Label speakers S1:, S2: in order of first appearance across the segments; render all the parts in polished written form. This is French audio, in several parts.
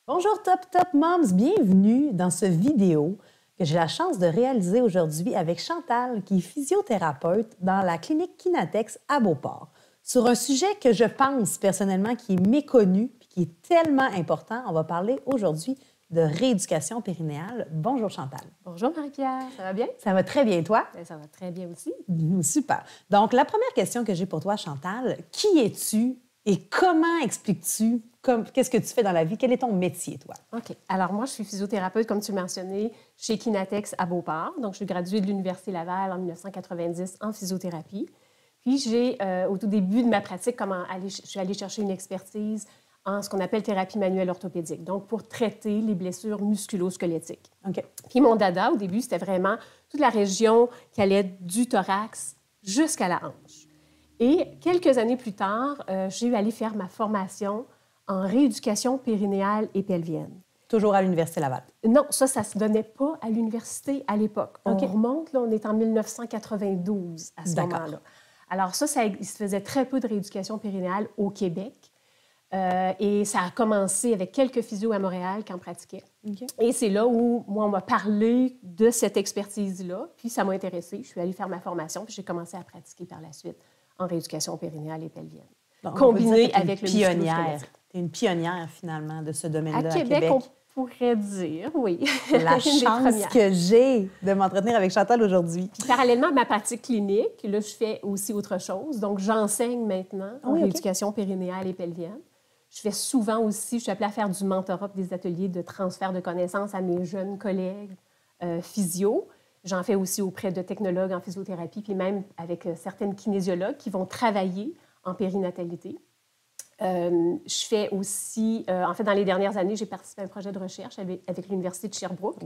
S1: Bonjour Top Moms, bienvenue dans ce vidéo que j'ai la chance de réaliser aujourd'hui avec Chantal, qui est physiothérapeute dans la clinique Kinatex à Beauport, sur un sujet que je pense personnellement qui est méconnu et qui est tellement important. On va parler aujourd'hui de rééducation périnéale. Bonjour Chantal.
S2: Bonjour Marie-Pierre, ça va bien?
S1: Ça va très bien, toi?
S2: Ça va très bien aussi.
S1: Super. Donc, la première question que j'ai pour toi, Chantal, qui es-tu et comment expliques-tu, qu'est-ce que tu fais dans la vie? Quel est ton métier, toi?
S2: OK. Alors, moi, je suis physiothérapeute, comme tu le mentionnais, chez Kinatex à Beauport. Donc, je suis graduée de l'Université Laval en 1990 en physiothérapie. Puis, au tout début de ma pratique, je suis allée chercher une expertise en ce qu'on appelle thérapie manuelle orthopédique, donc pour traiter les blessures musculo-squelettiques.
S1: OK.
S2: Puis, mon dada, au début, c'était vraiment toute la région qui allait du thorax jusqu'à la hanche. Et quelques années plus tard, j'ai eu à aller faire ma formation en rééducation périnéale et pelvienne.
S1: Toujours à l'Université Laval?
S2: Non, ça ne se donnait pas à l'université à l'époque.
S1: Okay.
S2: On remonte, là, on est en 1992 à ce moment-là. Alors il se faisait très peu de rééducation périnéale au Québec. Et ça a commencé avec quelques physios à Montréal qui en pratiquaient. Okay. Et c'est là où, moi, on m'a parlé de cette expertise-là, puis ça m'a intéressée. Je suis allée faire ma formation, puis j'ai commencé à pratiquer par la suite en rééducation périnéale et pelvienne.
S1: Donc,
S2: combinée avec le
S1: pionnière. Tu es une pionnière, finalement, de ce domaine-là à Québec.
S2: On pourrait dire, oui.
S1: La chance que j'ai de m'entretenir avec Chantal aujourd'hui.
S2: Puis, parallèlement à ma pratique clinique, là, je fais aussi autre chose. Donc, j'enseigne maintenant en rééducation périnéale et pelvienne. Je fais souvent aussi, je suis appelée à faire du mentorat, des ateliers de transfert de connaissances à mes jeunes collègues physio. J'en fais aussi auprès de technologues en physiothérapie, puis même avec certaines kinésiologues qui vont travailler en périnatalité. Je fais aussi, en fait, dans les dernières années, j'ai participé à un projet de recherche avec l'Université de Sherbrooke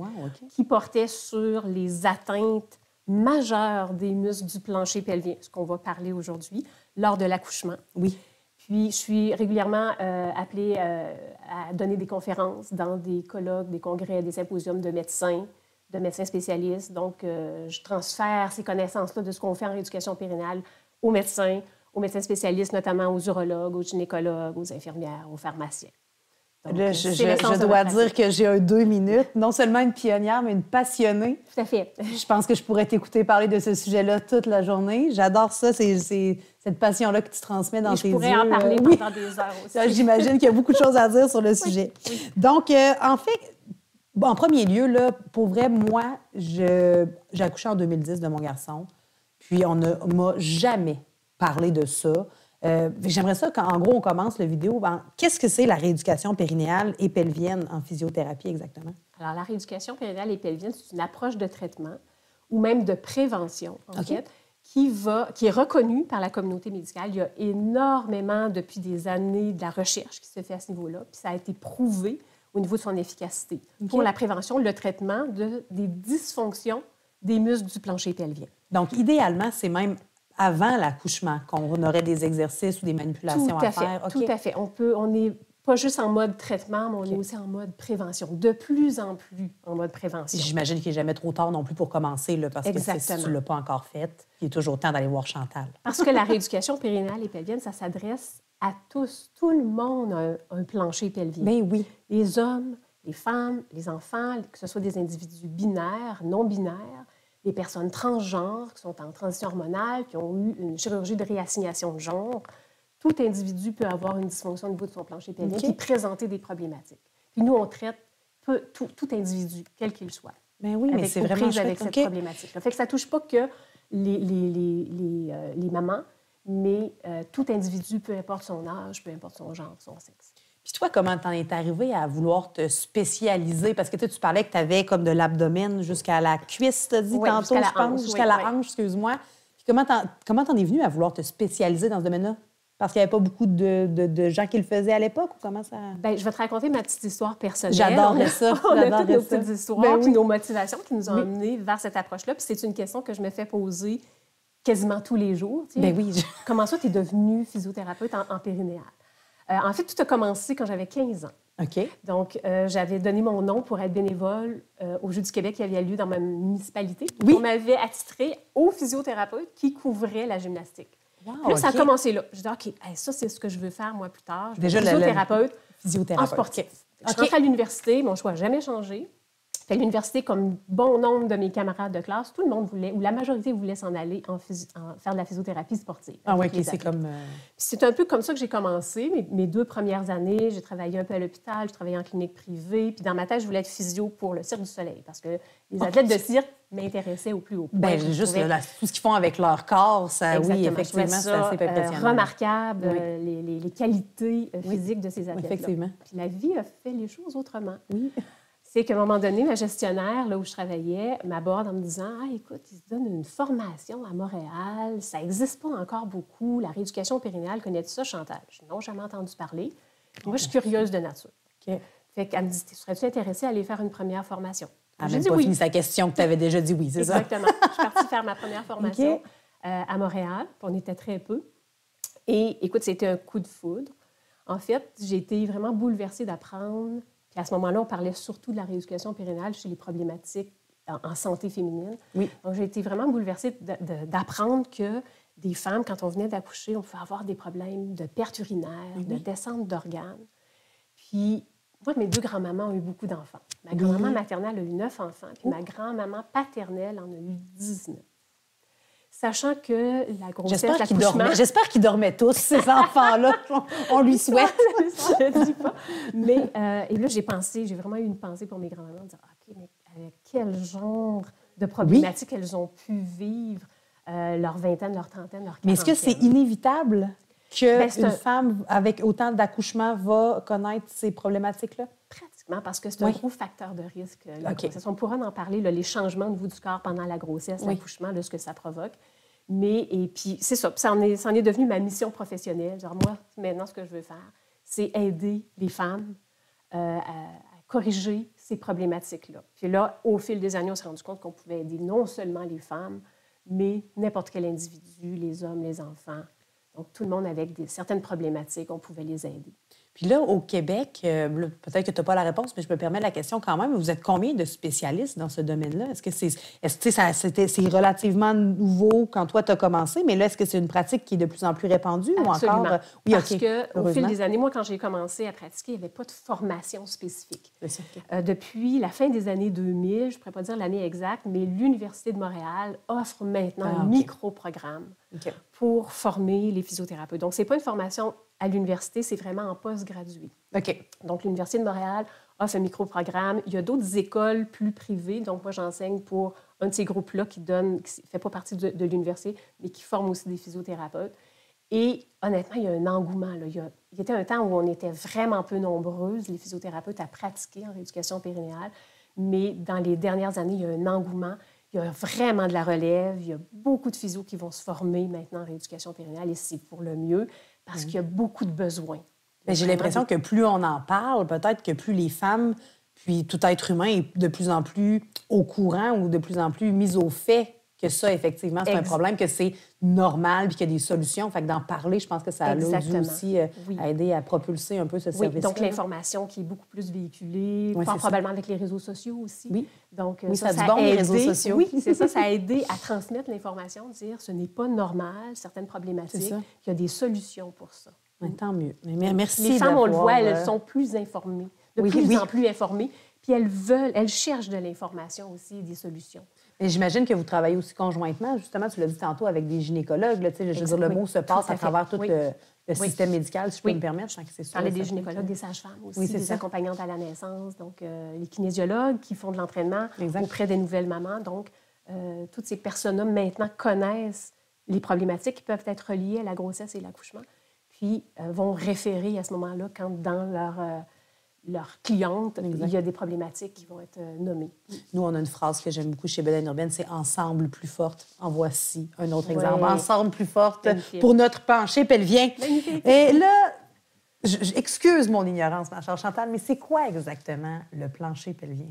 S2: qui portait sur les atteintes majeures des muscles du plancher pelvien, ce qu'on va parler aujourd'hui, lors de l'accouchement.
S1: Oui.
S2: Puis, je suis régulièrement appelée à donner des conférences dans des colloques, des congrès, des symposiums de médecins spécialistes. Donc, je transfère ces connaissances-là de ce qu'on fait en rééducation périnale aux médecins spécialistes, notamment aux urologues, aux gynécologues, aux infirmières, aux pharmaciens. Donc,
S1: là, je dois dire que j'ai 2 minutes. Non seulement une pionnière, mais une passionnée.
S2: Tout à fait.
S1: Je pense que je pourrais t'écouter parler de ce sujet-là toute la journée. J'adore ça, c'est cette passion-là que tu transmets dans tes yeux.
S2: Je pourrais en parler pendant des heures aussi.
S1: J'imagine qu'il y a beaucoup de choses à dire sur le sujet.
S2: Oui.
S1: Donc, en fait, en premier lieu, là, pour vrai, moi, j'ai accouché en 2010 de mon garçon. Puis, on ne m'a jamais parlé de ça. J'aimerais ça qu'en gros, on commence la vidéo. Qu'est-ce que c'est la rééducation périnéale et pelvienne en physiothérapie exactement?
S2: Alors, la rééducation périnéale et pelvienne, c'est une approche de traitement ou même de prévention, en fait, qui est reconnue par la communauté médicale. Il y a énormément, depuis des années, de la recherche qui se fait à ce niveau-là, puis ça a été prouvé au niveau de son efficacité pour la prévention, le traitement des dysfonctions des muscles du plancher pelvien.
S1: Donc, idéalement, c'est même avant l'accouchement qu'on aurait des exercices ou des manipulations à faire.
S2: Tout à fait. On n'est pas juste en mode traitement, mais on est aussi en mode prévention. De plus en plus en mode prévention.
S1: J'imagine qu'il n'est jamais trop tard non plus pour commencer, là, parce que si tu ne l'as pas encore fait, il est toujours temps d'aller voir Chantal.
S2: Parce que la rééducation périnéale et pelvienne, ça s'adresse à tous. Tout le monde a un plancher pelvien.
S1: Bien oui.
S2: Les hommes, les femmes, les enfants, que ce soit des individus binaires, non binaires, des personnes transgenres qui sont en transition hormonale, qui ont eu une chirurgie de réassignation de genre. Tout individu peut avoir une dysfonction au niveau de son plancher pelvien qui présenter des problématiques. Puis nous, on traite tout individu, quel qu'il soit.
S1: Bien oui, mais c'est vraiment
S2: avec cette problématique. Fait que ça ne touche pas que les mamans, mais tout individu, peu importe son âge, peu importe son genre, son sexe.
S1: Puis toi, comment t'en es arrivée à vouloir te spécialiser? Parce que tu parlais que tu avais comme de l'abdomen jusqu'à la cuisse, tu as dit tantôt, je pense, jusqu'à la hanche, excuse-moi. Puis comment t'en es venue à vouloir te spécialiser dans ce domaine-là? Parce qu'il n'y avait pas beaucoup de gens qui le faisaient à l'époque? Ou comment ça...
S2: Bien, je vais te raconter ma petite histoire personnelle.
S1: J'adorerais ça.
S2: On a toutes nos petites histoires, puis nos motivations qui nous ont amenés vers cette approche-là. Puis c'est une question que je me fais poser quasiment tous les jours. Tu sais.
S1: Bien oui.
S2: Comment ça, tu es devenue physiothérapeute en périnéale? En fait, tout a commencé quand j'avais 15 ans.
S1: OK.
S2: Donc, j'avais donné mon nom pour être bénévole au Jeux du Québec qui avait lieu dans ma municipalité.
S1: Oui.
S2: On m'avait attitré au physiothérapeute qui couvrait la gymnastique.
S1: Wow,
S2: puis là, ça a commencé là. Je dis, OK, ça, c'est ce que je veux faire, moi, plus tard. Je vais être physiothérapeute en sportif. Je suis rentrée à l'université, mon choix n'a jamais changé. À l'université, comme bon nombre de mes camarades de classe, tout le monde voulait, ou la majorité voulait s'en aller en faire de la physiothérapie sportive.
S1: Ah oui, c'est comme...
S2: C'est un peu comme ça que j'ai commencé. Mes 2 premières années, j'ai travaillé un peu à l'hôpital, je travaillais en clinique privée. Puis dans ma tête, je voulais être physio pour le Cirque du Soleil parce que les athlètes de cirque m'intéressaient au plus haut point.
S1: Bien, juste tout ce qu'ils font avec leur corps, ça, oui, effectivement, c'est assez impressionnant.
S2: Remarquable, les qualités physiques de ces athlètes-là.
S1: Effectivement.
S2: Puis la vie a fait les choses autrement.
S1: Oui.
S2: C'est qu'à un moment donné, ma gestionnaire, là où je travaillais, m'aborde en me disant « Ah, écoute, ils se donnent une formation à Montréal, ça n'existe pas encore beaucoup, la rééducation périnéale, connais-tu ça, Chantal? » Je n'ai non, jamais entendu parler. Moi, je suis curieuse de nature.
S1: Okay.
S2: Fait qu'elle me dit « Serais-tu intéressée à aller faire une première formation? »
S1: J'ai dit oui. Fini sa question que tu avais déjà dit oui, c'est ça?
S2: Exactement. Je suis partie faire ma première formation à Montréal, puis on était très peu. Et écoute, c'était un coup de foudre. En fait, j'ai été vraiment bouleversée d'apprendre. Puis à ce moment-là, on parlait surtout de la rééducation périnéale chez les problématiques en santé féminine.
S1: Oui.
S2: Donc, j'ai été vraiment bouleversée d'apprendre que des femmes, quand on venait d'accoucher, on pouvait avoir des problèmes de perte urinaire, de descente d'organes. Puis, moi, mes 2 grands-mamans ont eu beaucoup d'enfants. Ma grand-maman maternelle a eu 9 enfants, puis ma grand-maman paternelle en a eu 19. Sachant que la grossesse, l'accouchement...
S1: J'espère qu'ils dormaient tous, ces enfants-là. On lui souhaite.
S2: Je ne dis pas. Mais, et là, j'ai vraiment eu une pensée pour mes grands-mamans, de dire, OK, mais quel genre de problématiques elles ont pu vivre, leur vingtaine, leur trentaine, leur quarantaine.
S1: Mais est-ce que c'est inévitable qu'une femme avec autant d'accouchements va connaître ces problématiques-là?
S2: Pratiquement, parce que c'est un gros facteur de risque. La grossesse. On pourra en parler, là, les changements au niveau du corps pendant la grossesse, l'accouchement, de ce que ça provoque. Mais, et puis, c'est ça. Ça en est devenu ma mission professionnelle. Genre, moi, maintenant, ce que je veux faire, c'est aider les femmes à corriger ces problématiques-là. Puis là, au fil des années, on s'est rendu compte qu'on pouvait aider non seulement les femmes, mais n'importe quel individu, les hommes, les enfants. Donc, tout le monde avec certaines problématiques, on pouvait les aider.
S1: Puis là, au Québec, peut-être que tu n'as pas la réponse, mais je me permets la question quand même. Vous êtes combien de spécialistes dans ce domaine-là? Est-ce que c'est relativement nouveau quand toi, tu as commencé, mais là, est-ce que c'est une pratique qui est de plus en plus répandue?
S2: Absolument.
S1: Ou encore? Oui,
S2: parce qu'au fil des années, moi, quand j'ai commencé à pratiquer, il n'y avait pas de formation spécifique. Depuis la fin des années 2000, je ne pourrais pas dire l'année exacte, mais l'Université de Montréal offre maintenant un micro-programme pour former les physiothérapeutes. Donc, ce n'est pas une formation à l'université, c'est vraiment en post-gradué. Donc, l'Université de Montréal offre un micro-programme. Il y a d'autres écoles plus privées. Donc, moi, j'enseigne pour un de ces groupes-là qui ne fait pas partie de l'université, mais qui forme aussi des physiothérapeutes. Et honnêtement, il y a un engouement. Là. Il y était un temps où on était vraiment peu nombreuses, les physiothérapeutes, à pratiquer en rééducation périnéale. Mais dans les dernières années, il y a un engouement. Il y a vraiment de la relève. Il y a beaucoup de physios qui vont se former maintenant en rééducation périnéale et c'est pour le mieux parce qu'il y a beaucoup de besoins.
S1: Mais j'ai l'impression que plus on en parle, peut-être que plus les femmes, puis tout être humain est de plus en plus au courant ou de plus en plus mis au fait que ça, effectivement, c'est un problème, que c'est normal puis qu'il y a des solutions. Fait que d'en parler, je pense que ça a dû aussi aider à propulser un peu ce service-là.
S2: Donc l'information qui est beaucoup plus véhiculée, probablement avec les réseaux sociaux aussi.
S1: Oui,
S2: donc,
S1: ça a du bon, les réseaux sociaux.
S2: Oui, c'est ça, ça a aidé à transmettre l'information, dire ce n'est pas normal, certaines problématiques, qu'il y a des solutions pour ça.
S1: Mais tant mieux. Mais merci.
S2: Les femmes, on le voit, elles sont plus informées, de plus en plus informées, puis elles cherchent de l'information aussi et des solutions.
S1: Et j'imagine que vous travaillez aussi conjointement, justement, tu l'as dit tantôt, avec des gynécologues. Là, je veux dire, le mot se passe à travers tout le système médical, si je peux me permettre.
S2: Je parlais des gynécologues, des sages-femmes aussi, des accompagnantes à la naissance, donc les kinésiologues qui font de l'entraînement auprès des nouvelles mamans. Donc, toutes ces personnes-là, maintenant, connaissent les problématiques qui peuvent être reliées à la grossesse et l'accouchement, puis vont référer à ce moment-là quand dans leur cliente, il y a des problématiques qui vont être nommées.
S1: Nous, on a une phrase que j'aime beaucoup chez Bedaine Urbaine, c'est « Ensemble plus forte ». En voici un autre exemple. Ensemble plus forte pour notre penché pelvien.
S2: Magnifique.
S1: Et là, excuse mon ignorance, ma chère Chantal, mais c'est quoi exactement le plancher pelvien?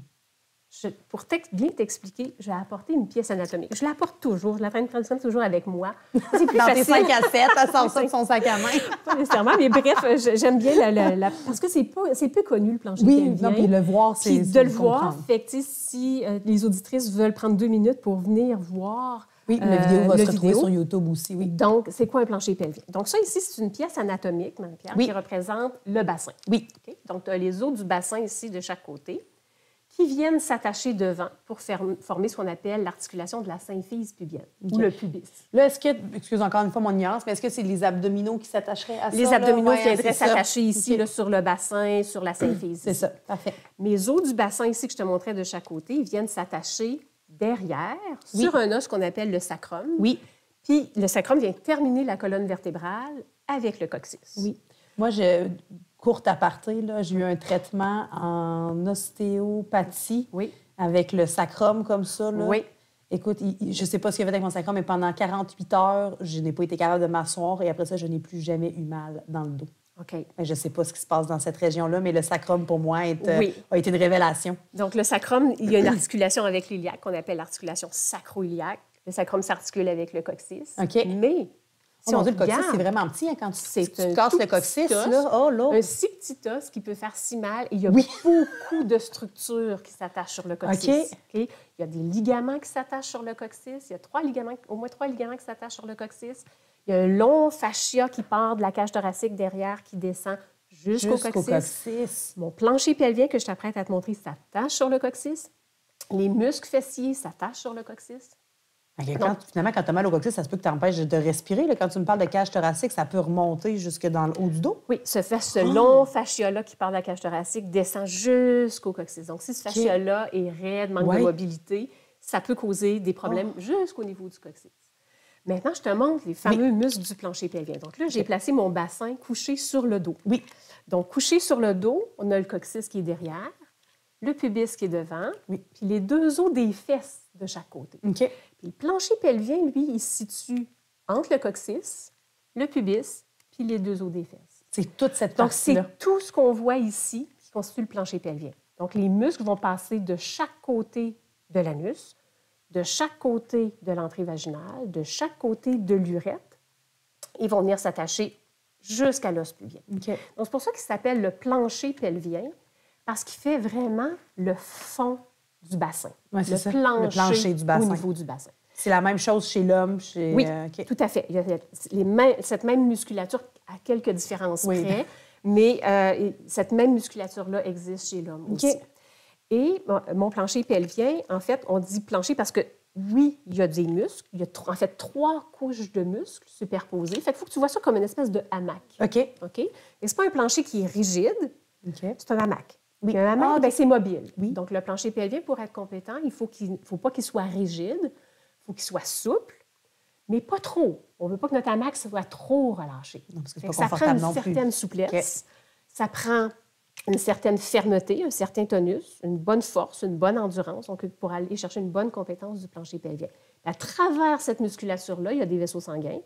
S2: Pour bien t'expliquer, j'ai apporté une pièce anatomique. Je l'apporte toujours, je la traîne toujours avec moi.
S1: C'est plus dans tes 5 à 7, elle sort ça de son sac à main.
S2: Pas nécessairement, mais bref, j'aime bien parce que c'est peu connu, le plancher pelvien.
S1: Oui, puis le voir, c'est
S2: de le voir, fait que si les auditrices veulent prendre 2 minutes pour venir voir
S1: Oui, la vidéo va se retrouver sur YouTube aussi, oui.
S2: Donc, c'est quoi un plancher pelvien? Donc, ça ici, c'est une pièce anatomique, Marie-Pierre, qui représente le bassin.
S1: Oui.
S2: Okay? Donc, tu as les os du bassin ici de chaque côté qui viennent s'attacher devant pour former ce qu'on appelle l'articulation de la symphyse pubienne ou le pubis.
S1: Là, est-ce que, excuse encore une fois mon ignorance, mais est-ce que c'est les abdominaux qui s'attacheraient à ça?
S2: Les abdominaux viendraient s'attacher ici là, sur le bassin, sur la symphyse.
S1: C'est ça, parfait.
S2: Mes os du bassin ici que je te montrais de chaque côté, ils viennent s'attacher derrière sur un os qu'on appelle le sacrum.
S1: Oui.
S2: Puis le sacrum vient terminer la colonne vertébrale avec le coccyx.
S1: Oui. Moi, courte aparté, j'ai eu un traitement en ostéopathie avec le sacrum comme ça. Là.
S2: Oui.
S1: Écoute, je ne sais pas ce qu'il a fait avec mon sacrum, mais pendant 48 heures, je n'ai pas été capable de m'asseoir et après ça, je n'ai plus jamais eu mal dans le dos.
S2: OK.
S1: Je ne sais pas ce qui se passe dans cette région-là, mais le sacrum, pour moi, a été une révélation.
S2: Donc, le sacrum, il y a une articulation avec l'iliaque qu'on appelle l'articulation sacro-iliaque. Le sacrum s'articule avec le coccyx.
S1: OK.
S2: Mais
S1: si on dit le coccyx, c'est vraiment petit hein, quand tu casses le coccyx. Là. Oh, là.
S2: Un si petit os qui peut faire si mal. Et il y a beaucoup de structures qui s'attachent sur le coccyx. Okay? Il y a des ligaments qui s'attachent sur le coccyx. Il y a au moins 3 ligaments qui s'attachent sur le coccyx. Il y a un long fascia qui part de la cage thoracique derrière qui descend jusqu'au coccyx. Mon plancher pelvien que je t'apprête à te montrer s'attache sur le coccyx. Les muscles fessiers s'attachent sur le coccyx.
S1: Finalement, quand tu as mal au coccyx, ça se peut que tu empêches de respirer. Là. Quand tu me parles de cage thoracique, ça peut remonter jusque dans le haut du dos.
S2: Oui, ce long fascia-là qui part de la cage thoracique descend jusqu'au coccyx. Donc, si ce fascia-là est raide, manque de mobilité, ça peut causer des problèmes jusqu'au niveau du coccyx. Maintenant, je te montre les fameux muscles du plancher pelvien. Donc là, j'ai placé mon bassin couché sur le dos.
S1: Oui.
S2: Donc, couché sur le dos, on a le coccyx qui est derrière, le pubis qui est devant, puis les 2 os des fesses de chaque côté.
S1: OK.
S2: Puis le plancher pelvien, lui, il se situe entre le coccyx, le pubis, puis les 2 os des fesses.
S1: C'est toute cette partie-là.
S2: Donc, c'est tout ce qu'on voit ici qui constitue le plancher pelvien. Donc, les muscles vont passer de chaque côté de l'anus, de chaque côté de l'entrée vaginale, de chaque côté de l'urètre. Ils vont venir s'attacher jusqu'à l'os pubien.
S1: Okay.
S2: Donc, c'est pour ça qu'il s'appelle le plancher pelvien, parce qu'il fait vraiment le fond du bassin.
S1: Ouais,
S2: le plancher
S1: du bassin.
S2: Au niveau du bassin.
S1: C'est la même chose chez l'homme?
S2: Oui, tout à fait. Il y a cette même musculature à quelques différences près, mais cette même musculature-là existe chez l'homme aussi. Et mon plancher pelvien, en fait, on dit plancher parce que, oui, il y a des muscles. Il y a en fait 3 couches de muscles superposées. Fait qu'il faut que tu vois ça comme une espèce de hamac.
S1: OK.
S2: Et c'est pas un plancher qui est rigide, c'est un hamac.
S1: Oui.
S2: Un hamac, c'est mobile.
S1: Oui.
S2: Donc, le plancher pelvien, pour être compétent, il faut pas qu'il soit rigide, il faut qu'il soit souple, mais pas trop. On ne veut pas que notre hamac soit trop relâché.
S1: Non, parce que c'est pas
S2: ça prend une
S1: certaine
S2: certaine souplesse, ça prend une certaine fermeté, un certain tonus, une bonne force, une bonne endurance, donc pour aller chercher une bonne compétence du plancher pelvien. À travers cette musculature-là, il y a des vaisseaux sanguins,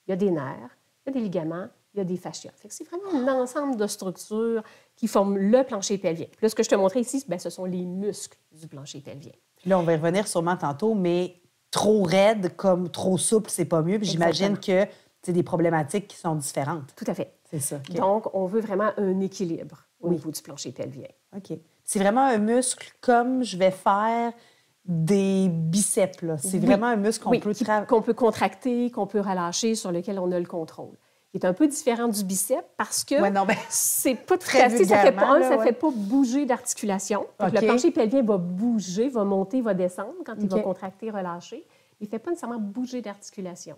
S2: il y a des nerfs, il y a des ligaments, il y a des fascias. C'est vraiment un ensemble de structures qui forment le plancher pelvien. Puis là, ce que je te montrais ici, ce sont les muscles du plancher pelvien.
S1: Puis là, on va y revenir sûrement tantôt, mais trop raide comme trop souple, c'est pas mieux. Puis j'imagine que c'est des problématiques qui sont différentes.
S2: Tout à fait.
S1: C'est ça. Okay.
S2: Donc, on veut vraiment un équilibre au niveau du plancher pelvien.
S1: OK. C'est vraiment un muscle comme je vais faire des biceps. Là. C'est vraiment un muscle
S2: qu'on peut contracter, qu'on peut relâcher, sur lequel on a le contrôle. Il est un peu différent du biceps parce que c'est pas très facile. Ça fait pas bouger d'articulation. Le plancher pelvien va bouger, va monter, va descendre quand il va contracter, relâcher. Il ne fait pas nécessairement bouger d'articulation.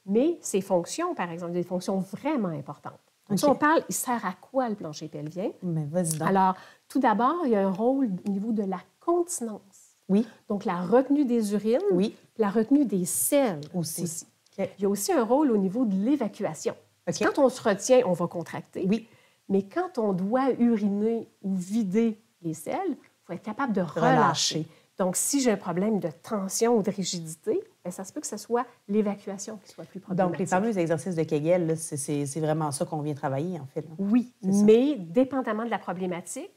S2: Mais ses fonctions, par exemple, des fonctions vraiment importantes. Donc, si on parle, il sert à quoi le plancher pelvien?
S1: Mais vas-y donc.
S2: Alors, tout d'abord, il y a un rôle au niveau de la continence.
S1: Oui.
S2: Donc, la retenue des urines, la retenue des selles aussi. Il y a aussi un rôle au niveau de l'évacuation. Quand on se retient, on va contracter.
S1: Oui.
S2: Mais quand on doit uriner ou vider les selles, il faut être capable de relâcher. Donc, si j'ai un problème de tension ou de rigidité, ça se peut que ce soit l'évacuation qui soit plus problématique.
S1: Donc, les fameux exercices de Kegel, là, c'est vraiment ça qu'on vient travailler, en fait. Là.
S2: Oui, mais dépendamment de la problématique,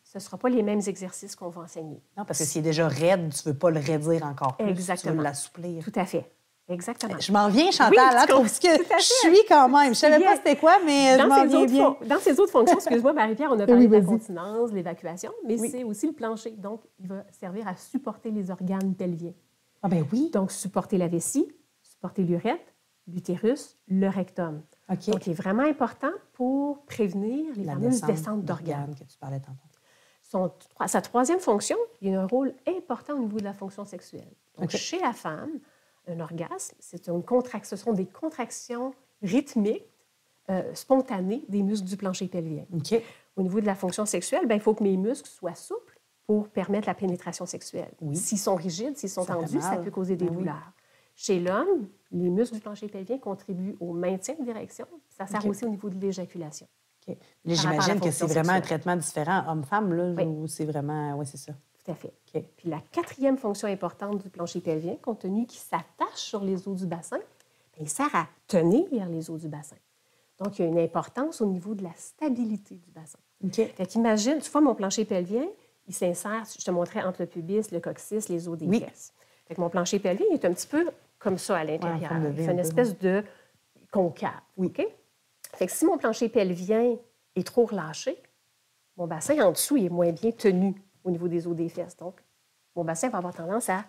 S2: ce ne sera pas les mêmes exercices qu'on va enseigner.
S1: Non, parce que s'il est déjà raide, tu ne veux pas le raidir encore plus.
S2: Exactement.
S1: Tu veux l'assouplir.
S2: Tout à fait. Exactement.
S1: Je m'en viens, Chantal, parce que je suis quand même. Je ne savais pas c'était quoi, mais je m'en viens bien.
S2: Dans ces autres fonctions, excuse-moi, Marie-Pierre, on a parlé de la continence, l'évacuation, mais c'est aussi le plancher. Donc, il va servir à supporter les organes pelviens.
S1: Ah ben oui.
S2: Donc, supporter la vessie, supporter l'urètre, l'utérus, le rectum.
S1: OK.
S2: Donc, il est vraiment important pour prévenir les fameuses descentes d'organes
S1: que tu parlais tantôt.
S2: Sa troisième fonction, il y a un rôle important au niveau de la fonction sexuelle. Donc,
S1: OK.
S2: chez la femme, un orgasme, ce sont des contractions rythmiques, spontanées des muscles du plancher pelvien.
S1: OK.
S2: Au niveau de la fonction sexuelle, il faut que mes muscles soient souples pour permettre la pénétration sexuelle.
S1: Oui.
S2: S'ils sont rigides, s'ils sont tendus, ça peut causer des douleurs.
S1: Oui.
S2: Chez l'homme, les muscles du plancher pelvien contribuent au maintien de l'érection. Ça sert aussi au niveau de l'éjaculation.
S1: OK. Là, j'imagine que c'est vraiment un traitement différent homme-femme, là, où c'est vraiment... Oui, c'est ça.
S2: Tout à fait.
S1: OK.
S2: Puis la quatrième fonction importante du plancher pelvien, compte tenu qu'il s'attache sur les os du bassin, il sert à tenir les os du bassin. Donc, il y a une importance au niveau de la stabilité du bassin.
S1: OK.
S2: Fait qu'imagine, tu vois, mon plancher pelvien, il s'insère, je te montrais, entre le pubis, le coccyx, les os des fesses. Fait que mon plancher pelvien, il est un petit peu comme ça à l'intérieur. Il fait une espèce de concave.
S1: Oui.
S2: OK? Fait que si mon plancher pelvien est trop relâché, mon bassin en dessous il est moins bien tenu au niveau des os des fesses. Donc, mon bassin va avoir tendance à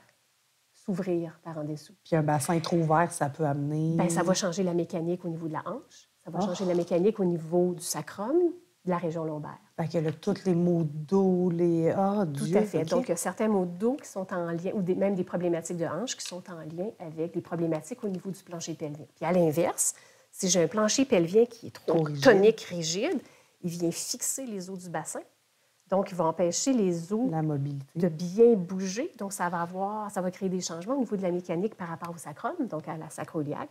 S2: s'ouvrir par en dessous.
S1: Puis un bassin trop ouvert, ça peut amener...
S2: Ça va changer la mécanique au niveau de la hanche. Ça va changer la mécanique au niveau du sacrum, de la région lombaire.
S1: Fait que là, tous les maux de dos, les...
S2: Tout à fait. Okay. Donc, il y a certains maux de dos qui sont en lien, ou même des problématiques de hanche qui sont en lien avec des problématiques au niveau du plancher pelvien. Puis à l'inverse, si j'ai un plancher pelvien qui est trop tonique, rigide, il vient fixer les os du bassin. Donc, il va empêcher les os de bien bouger. Donc, ça va créer des changements au niveau de la mécanique par rapport au sacrum, donc à la sacro-iliaque,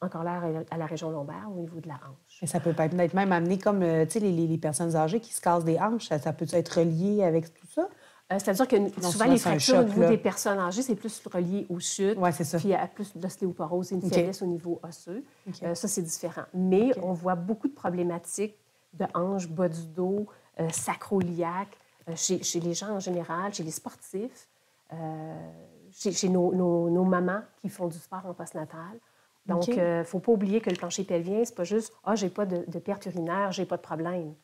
S2: encore là à la région lombaire, au niveau de la hanche.
S1: Et ça peut peut-être même amener comme, tu sais, les personnes âgées qui se cassent des hanches, ça peut être relié avec tout ça?
S2: C'est-à-dire que souvent, les fractures au niveau des personnes âgées, c'est plus relié aux chutes.
S1: Oui, c'est ça.
S2: Puis il y a plus d'ostéoporose et une faiblesse au niveau osseux. Ça, c'est différent. Mais on voit beaucoup de problématiques de hanches, bas du dos, sacro-iliaque, chez les gens en général, chez les sportifs, chez nos mamans qui font du sport en postnatal. Donc, il ne faut pas oublier que le plancher pelvien, c'est pas juste « Ah, j'ai pas de perte urinaire, j'ai pas de problème ».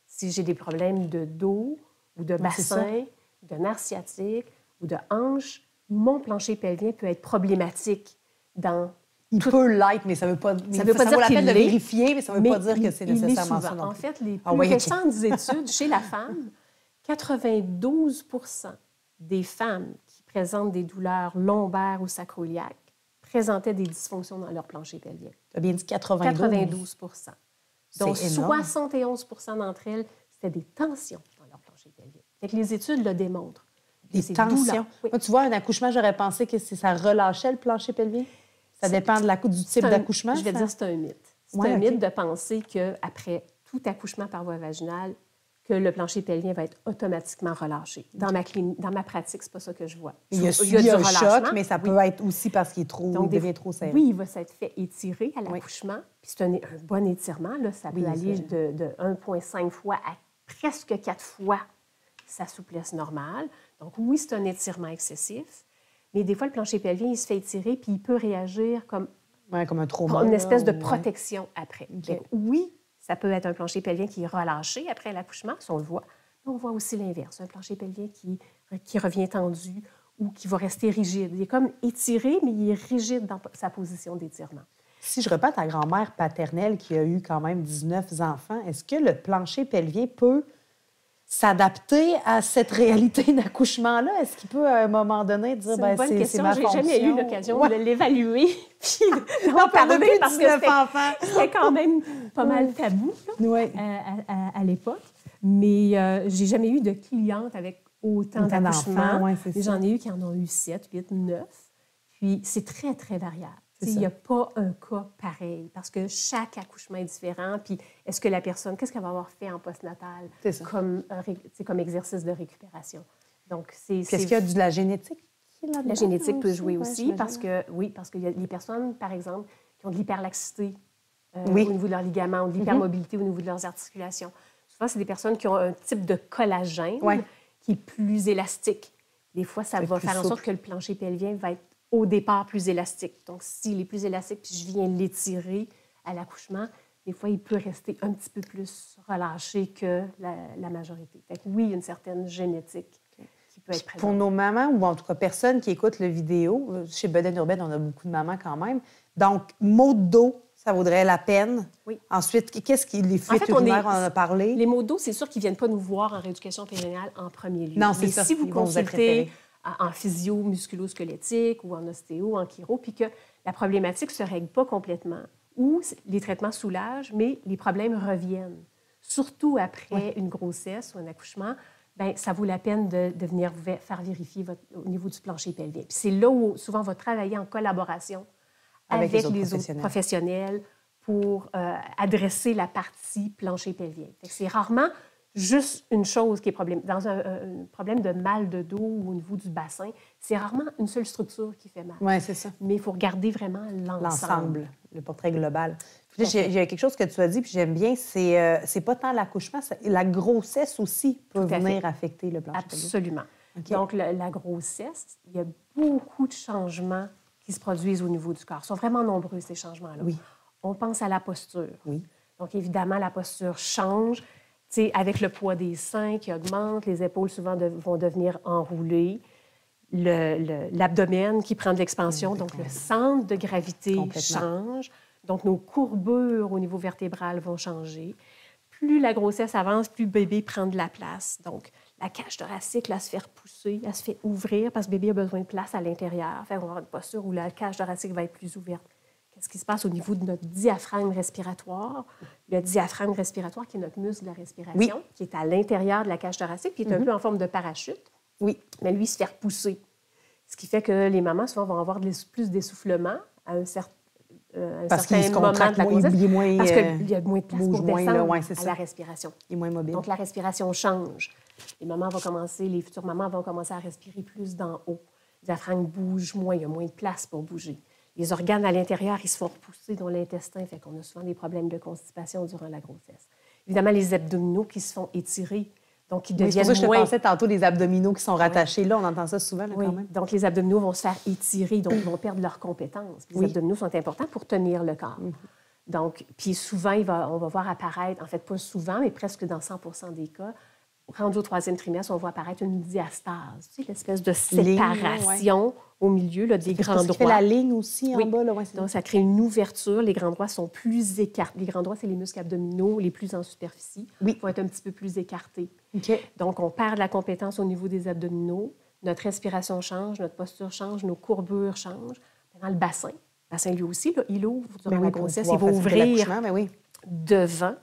S2: Si j'ai des problèmes de dos ou de bassin, de nerfs sciatiques ou de hanche, mon plancher pelvien peut être problématique dans...
S1: Il peut l'être, mais ça ne veut pas dire
S2: vaut la peine
S1: de vérifier, mais ça ne veut pas dire que c'est nécessairement ça.
S2: En fait, les plus récentes études chez la femme, 92 % des femmes qui présentent des douleurs lombaires ou sacro-iliaques présentaient des dysfonctions dans leur plancher pelvien.
S1: Tu as bien dit 92?
S2: 92 %. Donc, 71 % d'entre elles, c'était des tensions dans leur plancher pelvien. Fait que les études le démontrent.
S1: Des tensions? Oui. Moi, tu vois, un accouchement, j'aurais pensé que ça relâchait le plancher pelvien. Ça dépend du type d'accouchement?
S2: Je vais dire que c'est un mythe. C'est un mythe de penser qu'après tout accouchement par voie vaginale, que le plancher pelvien va être automatiquement relâché. Dans ma pratique, c'est pas ça que je vois.
S1: Il y a du choc, mais ça peut être aussi parce qu'il devient trop serré.
S2: Oui, il va s'être fait étirer à l'accouchement. Puis c'est un bon étirement. Là. Ça peut aller de 1,5 fois à presque 4 fois sa souplesse normale. Donc oui, c'est un étirement excessif. Mais des fois, le plancher pelvien, il se fait étirer puis il peut réagir comme
S1: un trauma.
S2: Une espèce de protection après. Okay. Oui, ça peut être un plancher pelvien qui est relâché après l'accouchement, si on le voit. Mais on voit aussi l'inverse, un plancher pelvien qui revient tendu ou qui va rester rigide. Il est comme étiré, mais il est rigide dans sa position d'étirement.
S1: Si je reprends ta grand-mère paternelle qui a eu quand même 19 enfants, est-ce que le plancher pelvien peut s'adapter à cette réalité d'accouchement-là? Est-ce qu'il peut, à un moment donné, dire c'est ma fonction?
S2: J'ai jamais eu l'occasion de l'évaluer puis d'en parler parce que c'était quand même pas mal tabou à l'époque. Mais j'ai jamais eu de cliente avec autant d'accouchements. J'en ai eu qui en ont eu 7, 8, 9. Puis c'est très, très variable. Il n'y a pas un cas pareil parce que chaque accouchement est différent. Puis est-ce que la personne, qu'est-ce qu'elle va avoir fait en postnatal comme exercice de récupération? Donc,
S1: Est-ce qu'il y a de la génétique là-dedans?
S2: La génétique peut jouer aussi parce qu'il y a des personnes, par exemple, qui ont de l'hyperlaxité au niveau de leurs ligaments ou de l'hypermobilité au niveau de leurs articulations. Souvent, c'est des personnes qui ont un type de collagène qui est plus élastique. Des fois, ça va faire en sorte que le plancher pelvien va être au départ plus élastique. Donc, s'il est plus élastique puis je viens l'étirer à l'accouchement, des fois, il peut rester un petit peu plus relâché que la majorité. Fait que oui, il y a une certaine génétique qui peut être présente.
S1: Pour nos mamans, ou en tout cas personnes qui écoutent le vidéo, chez Bedaine Urbaine, on a beaucoup de mamans quand même. Donc, maux de dos, ça vaudrait la peine.
S2: Oui.
S1: Ensuite, qu'est-ce qui les fuites urinaires, on en a parlé?
S2: Les maux de dos, c'est sûr qu'ils ne viennent pas nous voir en rééducation périnéale en premier lieu.
S1: Non, c'est
S2: mais
S1: ça.
S2: si vous
S1: Ils vont vous être
S2: consultez
S1: référés.
S2: en physio musculo-squelettique ou en ostéo, en chiro, puis que la problématique ne se règle pas complètement, ou les traitements soulagent, mais les problèmes reviennent, surtout après une grossesse ou un accouchement, bien, ça vaut la peine de venir faire vérifier au niveau du plancher pelvien. Puis c'est là où souvent on va travailler en collaboration avec les autres professionnels pour adresser la partie plancher pelvien. C'est rarement juste une chose qui est problème. Dans un problème de mal de dos ou au niveau du bassin, c'est rarement une seule structure qui fait mal.
S1: Oui, c'est ça.
S2: Mais il faut regarder vraiment l'ensemble.
S1: Le portrait global. Puis là, il y a quelque chose que tu as dit, puis j'aime bien, c'est pas tant l'accouchement, la grossesse aussi peut venir affecter le plancher pelvien.
S2: Absolument. Okay. Donc, la grossesse, il y a beaucoup de changements qui se produisent au niveau du corps. Ils sont vraiment nombreux, ces changements-là.
S1: Oui.
S2: On pense à la posture.
S1: Oui.
S2: Donc, évidemment, la posture change. T'sais, avec le poids des seins qui augmente, les épaules souvent vont devenir enroulées, l'abdomen qui prend de l'expansion, donc le centre de gravité change. Donc, nos courbures au niveau vertébral vont changer. Plus la grossesse avance, plus le bébé prend de la place. Donc, la cage thoracique, là, se fait repousser, elle se fait ouvrir parce que le bébé a besoin de place à l'intérieur. Fait qu'on va avoir une posture où la cage thoracique va être plus ouverte. Qu'est-ce qui se passe au niveau de notre diaphragme respiratoire? Le diaphragme respiratoire, qui est notre muscle de la respiration, qui est à l'intérieur de la cage thoracique, qui est un peu en forme de parachute.
S1: Oui.
S2: Mais lui, il se fait repousser. Ce qui fait que les mamans, souvent, vont avoir plus d'essoufflement à un certain moment de la grossesse. Parce qu'il y a moins de place pour descendre à la respiration.
S1: Il est moins mobile.
S2: Donc, la respiration change. Les futures mamans vont commencer à respirer plus d'en haut. Le diaphragme bouge moins, il y a moins de place pour bouger. Les organes à l'intérieur, ils se font repousser dans l'intestin, fait qu'on a souvent des problèmes de constipation durant la grossesse. Évidemment, les abdominaux qui se font étirer, donc ils deviennent
S1: c'est pour ça que je te pensais tantôt des abdominaux qui sont rattachés. Là, on entend ça souvent, quand même.
S2: Donc les abdominaux vont se faire étirer, donc ils vont perdre leurs compétences. Les abdominaux sont importants pour tenir le corps. Donc, puis souvent, on va voir apparaître, en fait, pas souvent, mais presque dans 100% des cas, rendu au 3e trimestre, on voit apparaître une diastase, tu sais, l'espèce de séparation au milieu là, des grands droits.
S1: Ça fait la ligne aussi en bas. Là,
S2: donc, ça crée une ouverture. Les grands droits sont plus écartés. Les grands droits, c'est les muscles abdominaux les plus en superficie. Ils vont être un petit peu plus écartés. Donc, on perd de la compétence au niveau des abdominaux. Notre respiration change, notre posture change, nos courbures changent. Dans le bassin, lui aussi, là, il ouvre durant la grossesse. Il va ouvrir devant.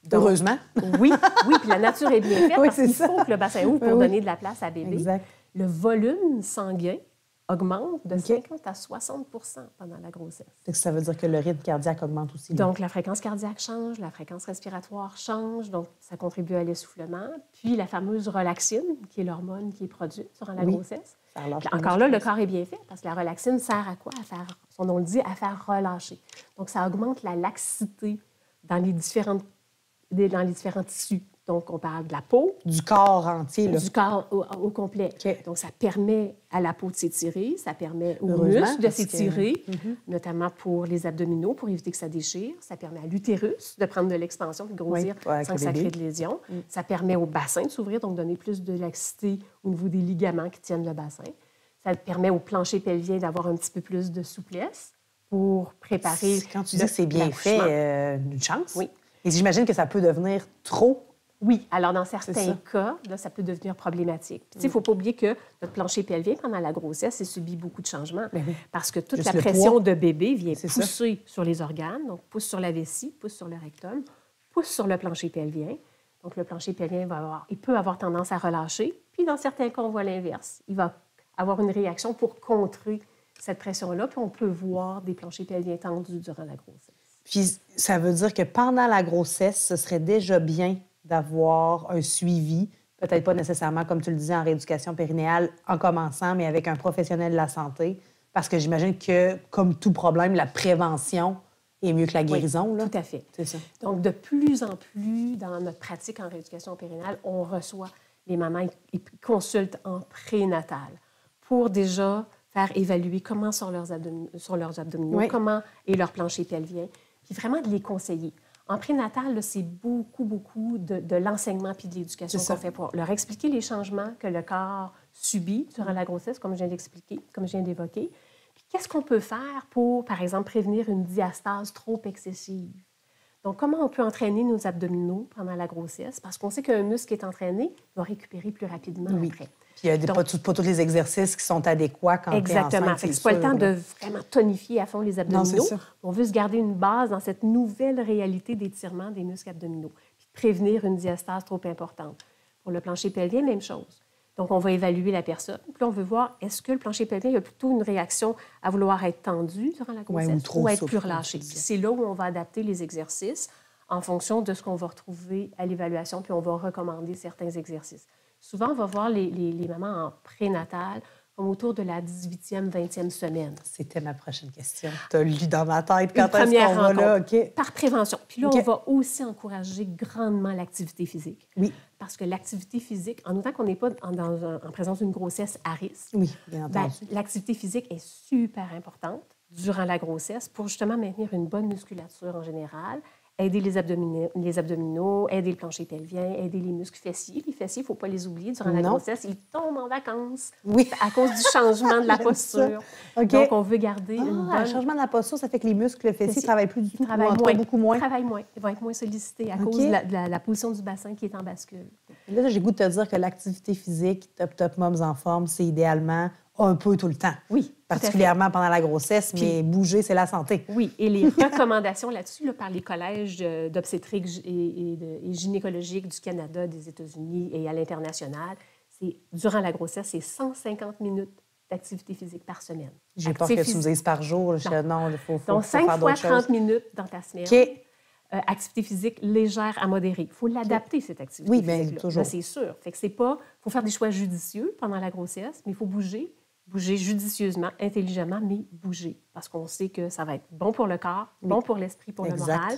S2: Donc,
S1: heureusement.
S2: Oui, puis la nature est bien faite parce qu'il faut que le bassin ouvre pour donner de la place à bébé.
S1: Exact.
S2: Le volume sanguin augmente de 50 à 60 pendant la grossesse.
S1: Ça veut dire que le rythme cardiaque augmente aussi.
S2: Donc, la fréquence cardiaque change, la fréquence respiratoire change, donc ça contribue à l'essoufflement. Puis, la fameuse relaxine, qui est l'hormone qui est produite durant la grossesse. Encore là, le corps est bien fait parce que la relaxine sert à quoi? Son nom le dit, à faire relâcher. Donc, ça augmente la laxité dans les différents tissus. Donc, on parle de la peau.
S1: Du corps entier, là.
S2: Du corps au complet. Donc, ça permet à la peau de s'étirer, ça permet aux muscles de s'étirer, notamment pour les abdominaux, pour éviter que ça déchire. Ça permet à l'utérus de prendre de l'expansion, de grossir sans que ça crée de lésions. Ça permet au bassin de s'ouvrir, donc donner plus de laxité au niveau des ligaments qui tiennent le bassin. Ça permet au plancher pelvien d'avoir un petit peu plus de souplesse pour préparer...
S1: Quand tu dis que c'est bien fait, une chance.
S2: Oui.
S1: Et j'imagine que ça peut devenir trop.
S2: Oui. Alors, dans certains cas, là, ça peut devenir problématique. Il ne faut pas oublier que notre plancher pelvien, pendant la grossesse, il subit beaucoup de changements parce que toute la pression de bébé vient pousser sur les organes, donc pousse sur la vessie, pousse sur le rectum, pousse sur le plancher pelvien. Donc, le plancher pelvien il peut avoir tendance à relâcher. Puis, dans certains cas, on voit l'inverse. Il va avoir une réaction pour contrer cette pression-là. Puis, on peut voir des planchers pelviens tendus durant la grossesse.
S1: Puis, ça veut dire que pendant la grossesse, ce serait déjà bien d'avoir un suivi, peut-être pas nécessairement, comme tu le disais, en rééducation périnéale en commençant, mais avec un professionnel de la santé, parce que j'imagine que, comme tout problème, la prévention est mieux que la guérison.
S2: Oui, tout à fait.
S1: C'est ça.
S2: Donc, de plus en plus, dans notre pratique en rééducation périnéale, on reçoit les mamans et consultent en prénatal pour déjà faire évaluer comment sont leurs abdominaux, comment est leur plancher pelvien, puis vraiment de les conseiller. En prénatal, c'est beaucoup de l'enseignement puis de l'éducation qu'on fait pour leur expliquer les changements que le corps subit durant la grossesse, comme je viens d'expliquer, comme je viens d'évoquer. Puis qu'est-ce qu'on peut faire pour, par exemple, prévenir une diastase trop excessive? Donc, comment on peut entraîner nos abdominaux pendant la grossesse? Parce qu'on sait qu'un muscle qui est entraîné va récupérer plus rapidement après.
S1: Puis il n'y a pas tous les exercices qui sont adéquats quand
S2: exactement. Ce n'est pas le temps de vraiment tonifier à fond les abdominaux. Non, on veut se garder une base dans cette nouvelle réalité d'étirement des muscles abdominaux. Puis prévenir une diastase trop importante. Pour le plancher pelvien, même chose. Donc, on va évaluer la personne. Puis là, on veut voir, est-ce que le plancher pelvien a plutôt une réaction à vouloir être tendu durant la grossesse ou être plus relâché. Puis c'est là où on va adapter les exercices en fonction de ce qu'on va retrouver à l'évaluation, puis on va recommander certains exercices. Souvent, on va voir les mamans en prénatal comme autour de la 18e, 20e semaine.
S1: C'était ma prochaine question. Tu as lu dans ma tête quand
S2: est-ce qu'on va là?
S1: Okay.
S2: Par prévention. Puis là, on va aussi encourager grandement l'activité physique.
S1: Oui.
S2: Parce que l'activité physique, en autant qu'on n'est pas en présence d'une grossesse à risque,
S1: oui, bien entendu.
S2: L'activité physique est super importante durant la grossesse pour justement maintenir une bonne musculature en général, aider les abdominaux, aider le plancher pelvien, aider les muscles fessiers. Les fessiers, il ne faut pas les oublier. Durant la grossesse, ils tombent en vacances à cause du changement de la posture. Okay. Donc, on veut garder une bonne...
S1: Le changement de la posture, ça fait que les muscles fessiers ne travaillent plus du tout.
S2: Beaucoup moins. Ils travaillent moins. Ils vont être moins sollicités à cause de la position du bassin qui est en bascule.
S1: Là, j'ai le goût de te dire que l'activité physique, Top Moms en forme, c'est idéalement un peu tout le temps.
S2: Oui.
S1: Particulièrement pendant la grossesse, mais bouger, c'est la santé.
S2: Oui, et les recommandations là-dessus, par les collèges d'obstétrique et gynécologique du Canada, des États-Unis et à l'international, c'est durant la grossesse, c'est 150 minutes d'activité physique par semaine.
S1: J'ai peur que tu me dises par jour. Non, il faut
S2: donc, 5 fois 30 minutes dans ta semaine.
S1: Okay.
S2: Activité physique légère à modérée. Il faut l'adapter, cette activité physique-là.
S1: Oui, bien, toujours.
S2: Là, c'est sûr. Fait que c'est pas... Il faut faire des choix judicieux pendant la grossesse, mais il faut bouger judicieusement, intelligemment, mais bouger. Parce qu'on sait que ça va être bon pour le corps, bon pour l'esprit, pour le moral.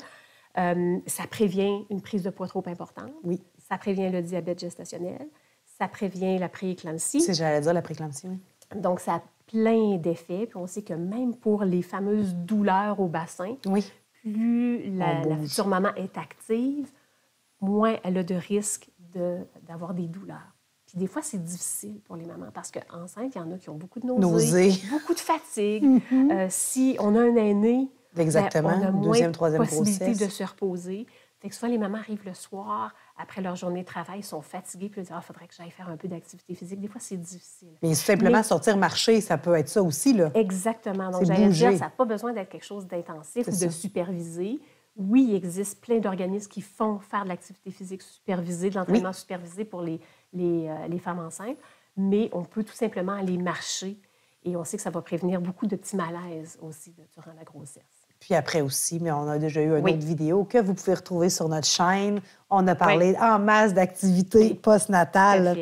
S2: Ça prévient une prise de poids trop importante.
S1: Oui.
S2: Ça prévient le diabète gestationnel. Ça prévient la prééclampsie.
S1: C'est, j'allais dire, la prééclampsie, oui.
S2: Donc, ça a plein d'effets. Puis on sait que même pour les fameuses douleurs au bassin, plus la future maman est active, moins elle a de risque d'avoir des douleurs. Puis des fois, c'est difficile pour les mamans parce qu'enceintes, il y en a qui ont beaucoup de nausées. Beaucoup de fatigue. Si on a un aîné,
S1: exactement.
S2: On a moins
S1: deuxième, troisième
S2: possibilité
S1: grossesse.
S2: de se reposer. Fait que souvent, les mamans arrivent le soir, après leur journée de travail, ils sont fatigués, puis ils disent « Ah, il faudrait que j'aille faire un peu d'activité physique. » Des fois, c'est difficile.
S1: Mais simplement sortir marcher, ça peut être ça aussi, là.
S2: Exactement. Donc, j'allais dire, ça n'a pas besoin d'être quelque chose d'intensif ou de supervisé. Oui, il existe plein d'organismes qui font faire de l'activité physique supervisée, de l'entraînement supervisé pour les femmes enceintes, mais on peut tout simplement aller marcher et on sait que ça va prévenir beaucoup de petits malaises aussi durant la grossesse.
S1: Puis après aussi, mais on a déjà eu une autre vidéo que vous pouvez retrouver sur notre chaîne. On a parlé en masse d'activités postnatales.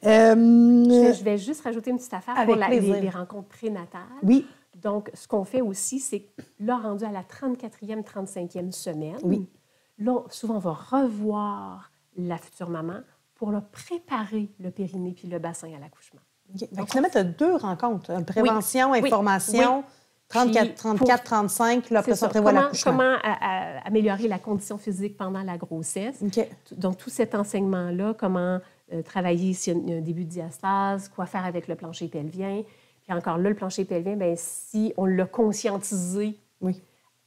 S2: Je vais juste rajouter une petite affaire pour les rencontres prénatales.
S1: Oui.
S2: Donc, ce qu'on fait aussi, c'est là, rendu à la 34e, 35e semaine, là, souvent, on va revoir la future maman pour leur préparer le périnée puis le bassin à l'accouchement.
S1: Okay. Donc, finalement, tu as 2 rencontres. Prévention, information, 34, 35, là, après ça, on prévoit l'accouchement.
S2: Comment améliorer la condition physique pendant la grossesse.
S1: Okay.
S2: Donc, tout cet enseignement-là, comment travailler s'il y a un début de diastase, quoi faire avec le plancher pelvien. Puis encore là, le plancher pelvien, bien, si on l'a conscientisé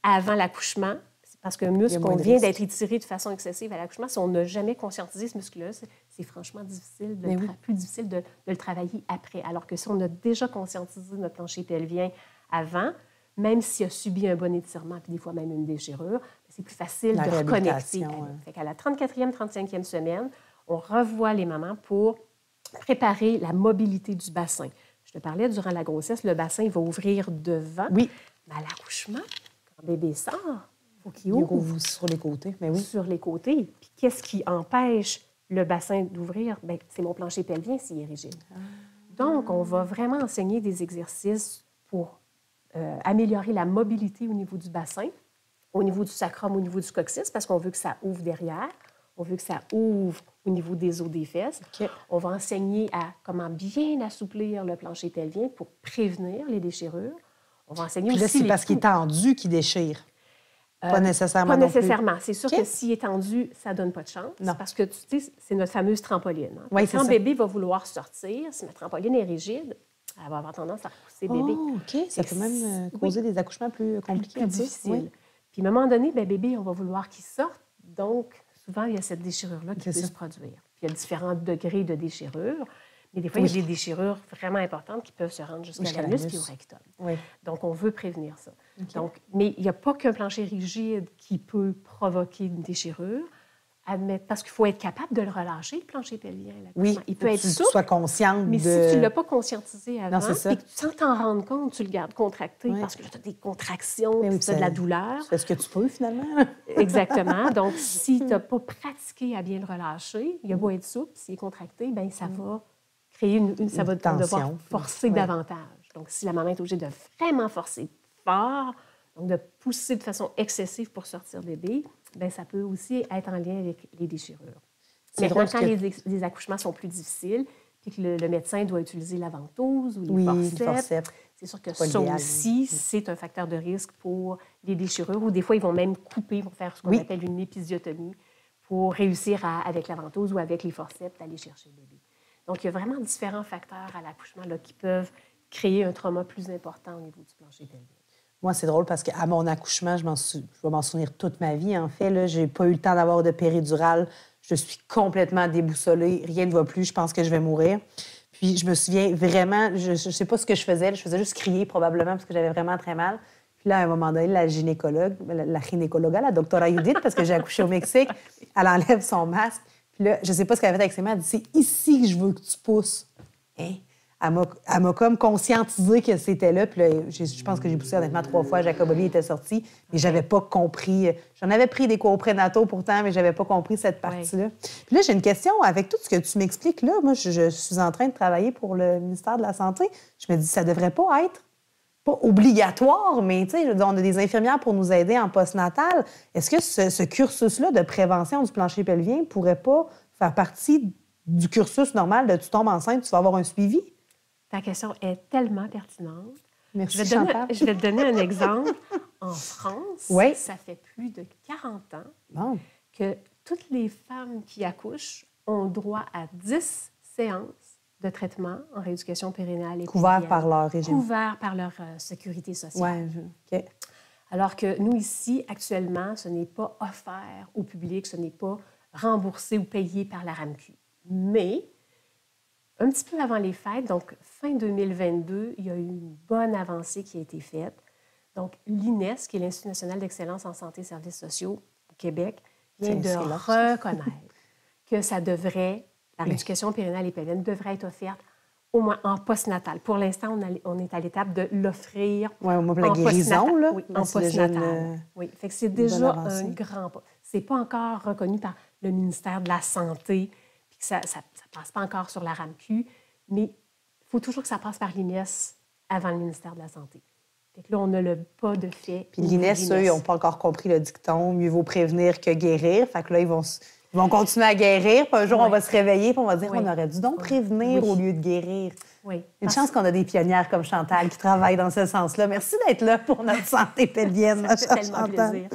S2: avant l'accouchement, c'est parce qu'un muscle, on vient d'être étiré de façon excessive à l'accouchement. Si on n'a jamais conscientisé ce muscle-là, c'est franchement difficile, plus difficile de le travailler après. Alors que si on a déjà conscientisé notre plancher pelvien avant, même s'il a subi un bon étirement, puis des fois même une déchirure, c'est plus facile de reconnecter. Fait qu'à la 34e, 35e semaine, on revoit les mamans pour préparer la mobilité du bassin. Je te parlais, durant la grossesse, le bassin il va ouvrir devant.
S1: Oui.
S2: Mais à l'accouchement, quand bébé sort, il faut qu'il ouvre.
S1: Sur les côtés, mais
S2: Sur les côtés. Puis qu'est-ce qui empêche le bassin d'ouvrir? Bien, c'est mon plancher pelvien s'il est rigide. Donc, on va vraiment enseigner des exercices pour améliorer la mobilité au niveau du bassin, au niveau du sacrum, au niveau du coccyx, parce qu'on veut que ça ouvre derrière. On veut que ça ouvre au niveau des os des fesses.
S1: Okay.
S2: On va enseigner à comment bien assouplir le plancher pelvien pour prévenir les déchirures. On va enseigner
S1: puis là,
S2: aussi
S1: c'est parce qu'il est tendu qu'il déchire. Pas nécessairement
S2: Pas
S1: non plus.
S2: nécessairement. C'est sûr que s'il est tendu, ça ne donne pas de chance.
S1: Non.
S2: Parce que, tu sais, c'est notre fameuse trampoline. Hein.
S1: Oui,
S2: quand bébé va vouloir sortir, si ma trampoline est rigide, elle va avoir tendance à repousser bébé.
S1: Oh, OK. Ça peut même causer des accouchements plus compliqués.
S2: Plus difficiles. Oui. Puis, à un moment donné, bébé, on va vouloir qu'il sorte. Donc, souvent, il y a cette déchirure-là qui peut se produire. Puis, il y a différents degrés de déchirure. Mais des fois, il y a des déchirures vraiment importantes qui peuvent se rendre jusqu'à l'anus puis au rectum.
S1: Oui.
S2: Donc, on veut prévenir ça.
S1: Okay.
S2: Donc, mais il n'y a pas qu'un plancher rigide qui peut provoquer une déchirure. Parce qu'il faut être capable de le relâcher, le plancher pelvien.
S1: Oui,
S2: il peut être souple.
S1: Tu sois consciente
S2: mais si tu ne l'as pas conscientisé avant, puis que sans t'en rendre compte, tu le gardes contracté parce que tu as des contractions, tu as de la douleur.
S1: Tu fais ce que tu peux, finalement.
S2: Exactement. Donc, si tu n'as pas pratiqué à bien le relâcher, il a beau être souple, s'il est contracté, bien, ça va créer ça va devoir forcer davantage. Donc, si la maman est obligée de vraiment forcer fort, donc de pousser de façon excessive pour sortir bébé, bien, ça peut aussi être en lien avec les déchirures. Mais quand les accouchements sont plus difficiles, puis que le médecin doit utiliser la ventouse ou les forceps, c'est sûr que ça aussi, c'est un facteur de risque pour les déchirures, ou des fois, ils vont même couper pour faire ce qu'on appelle une épisiotomie pour réussir, avec la ventouse ou avec les forceps, d'aller chercher le bébé. Donc, il y a vraiment différents facteurs à l'accouchement là, qui peuvent créer un trauma plus important au niveau du plancher pelvien.
S1: Moi, c'est drôle parce qu'à mon accouchement, je vais m'en souvenir toute ma vie, en fait. Je n'ai pas eu le temps d'avoir de péridurale. Je suis complètement déboussolée. Rien ne va plus. Je pense que je vais mourir. Puis, je me souviens vraiment, je ne sais pas ce que je faisais. Je faisais juste crier, probablement, parce que j'avais vraiment très mal. Puis là, à un moment donné, la gynécologue, la doctora Judith, parce que j'ai accouché au Mexique, elle enlève son masque. Puis là, je ne sais pas ce qu'elle a fait avec ses mains. Elle dit, c'est ici que je veux que tu pousses. Hein? Elle m'a comme conscientisé que c'était là. Puis là, je pense que j'ai poussé honnêtement 3 fois. Jacob Bobby était sorti, mais j'avais pas compris. J'en avais pris des cours prénataux pourtant, mais j'avais pas compris cette partie-là. Puis là, j'ai une question. Avec tout ce que tu m'expliques là, moi, je suis en train de travailler pour le ministère de la Santé. Je me dis, ça devrait pas être obligatoire, mais tu sais, on a des infirmières pour nous aider en postnatal. Est-ce que ce cursus-là de prévention du plancher pelvien pourrait pas faire partie du cursus normal de tu tombes enceinte, tu vas avoir un suivi?
S2: Ta question est tellement pertinente.
S1: Merci,
S2: je vais te donner un exemple. En France, ça fait plus de 40 ans que toutes les femmes qui accouchent ont droit à 10 séances de traitement en rééducation périnéale et
S1: couverts par leur régime.
S2: Couverts par leur sécurité sociale.
S1: OK.
S2: Alors que nous, ici, actuellement, ce n'est pas offert au public, ce n'est pas remboursé ou payé par la RAMQ. Mais un petit peu avant les fêtes, donc fin 2022, il y a eu une bonne avancée qui a été faite. Donc, l'INES, qui est l'Institut national d'excellence en santé et services sociaux au Québec, vient de reconnaître que ça devrait, la rééducation périnale et pelvienne devrait être offerte au moins en postnatal. Pour l'instant, on est à l'étape de l'offrir en
S1: guérison, là.
S2: Oui, en postnatal. Oui, fait que c'est déjà un grand pas. C'est pas encore reconnu par le ministère de la Santé, puis que ça passe pas encore sur la RAMQ, mais il faut toujours que ça passe par l'INES avant le ministère de la Santé. Fait que là, on a le pas de fait.
S1: Puis l'INES, eux, ils n'ont pas encore compris le dicton « mieux vaut prévenir que guérir ». Fait que là, ils vont continuer à guérir, puis un jour, on va se réveiller, puis on va dire on aurait dû donc prévenir au lieu de guérir.
S2: Oui.
S1: Une chance qu'on a des pionnières comme Chantal qui travaillent dans ce sens-là. Merci d'être là pour notre santé pelvienne.
S2: Ça fait tellement plaisir.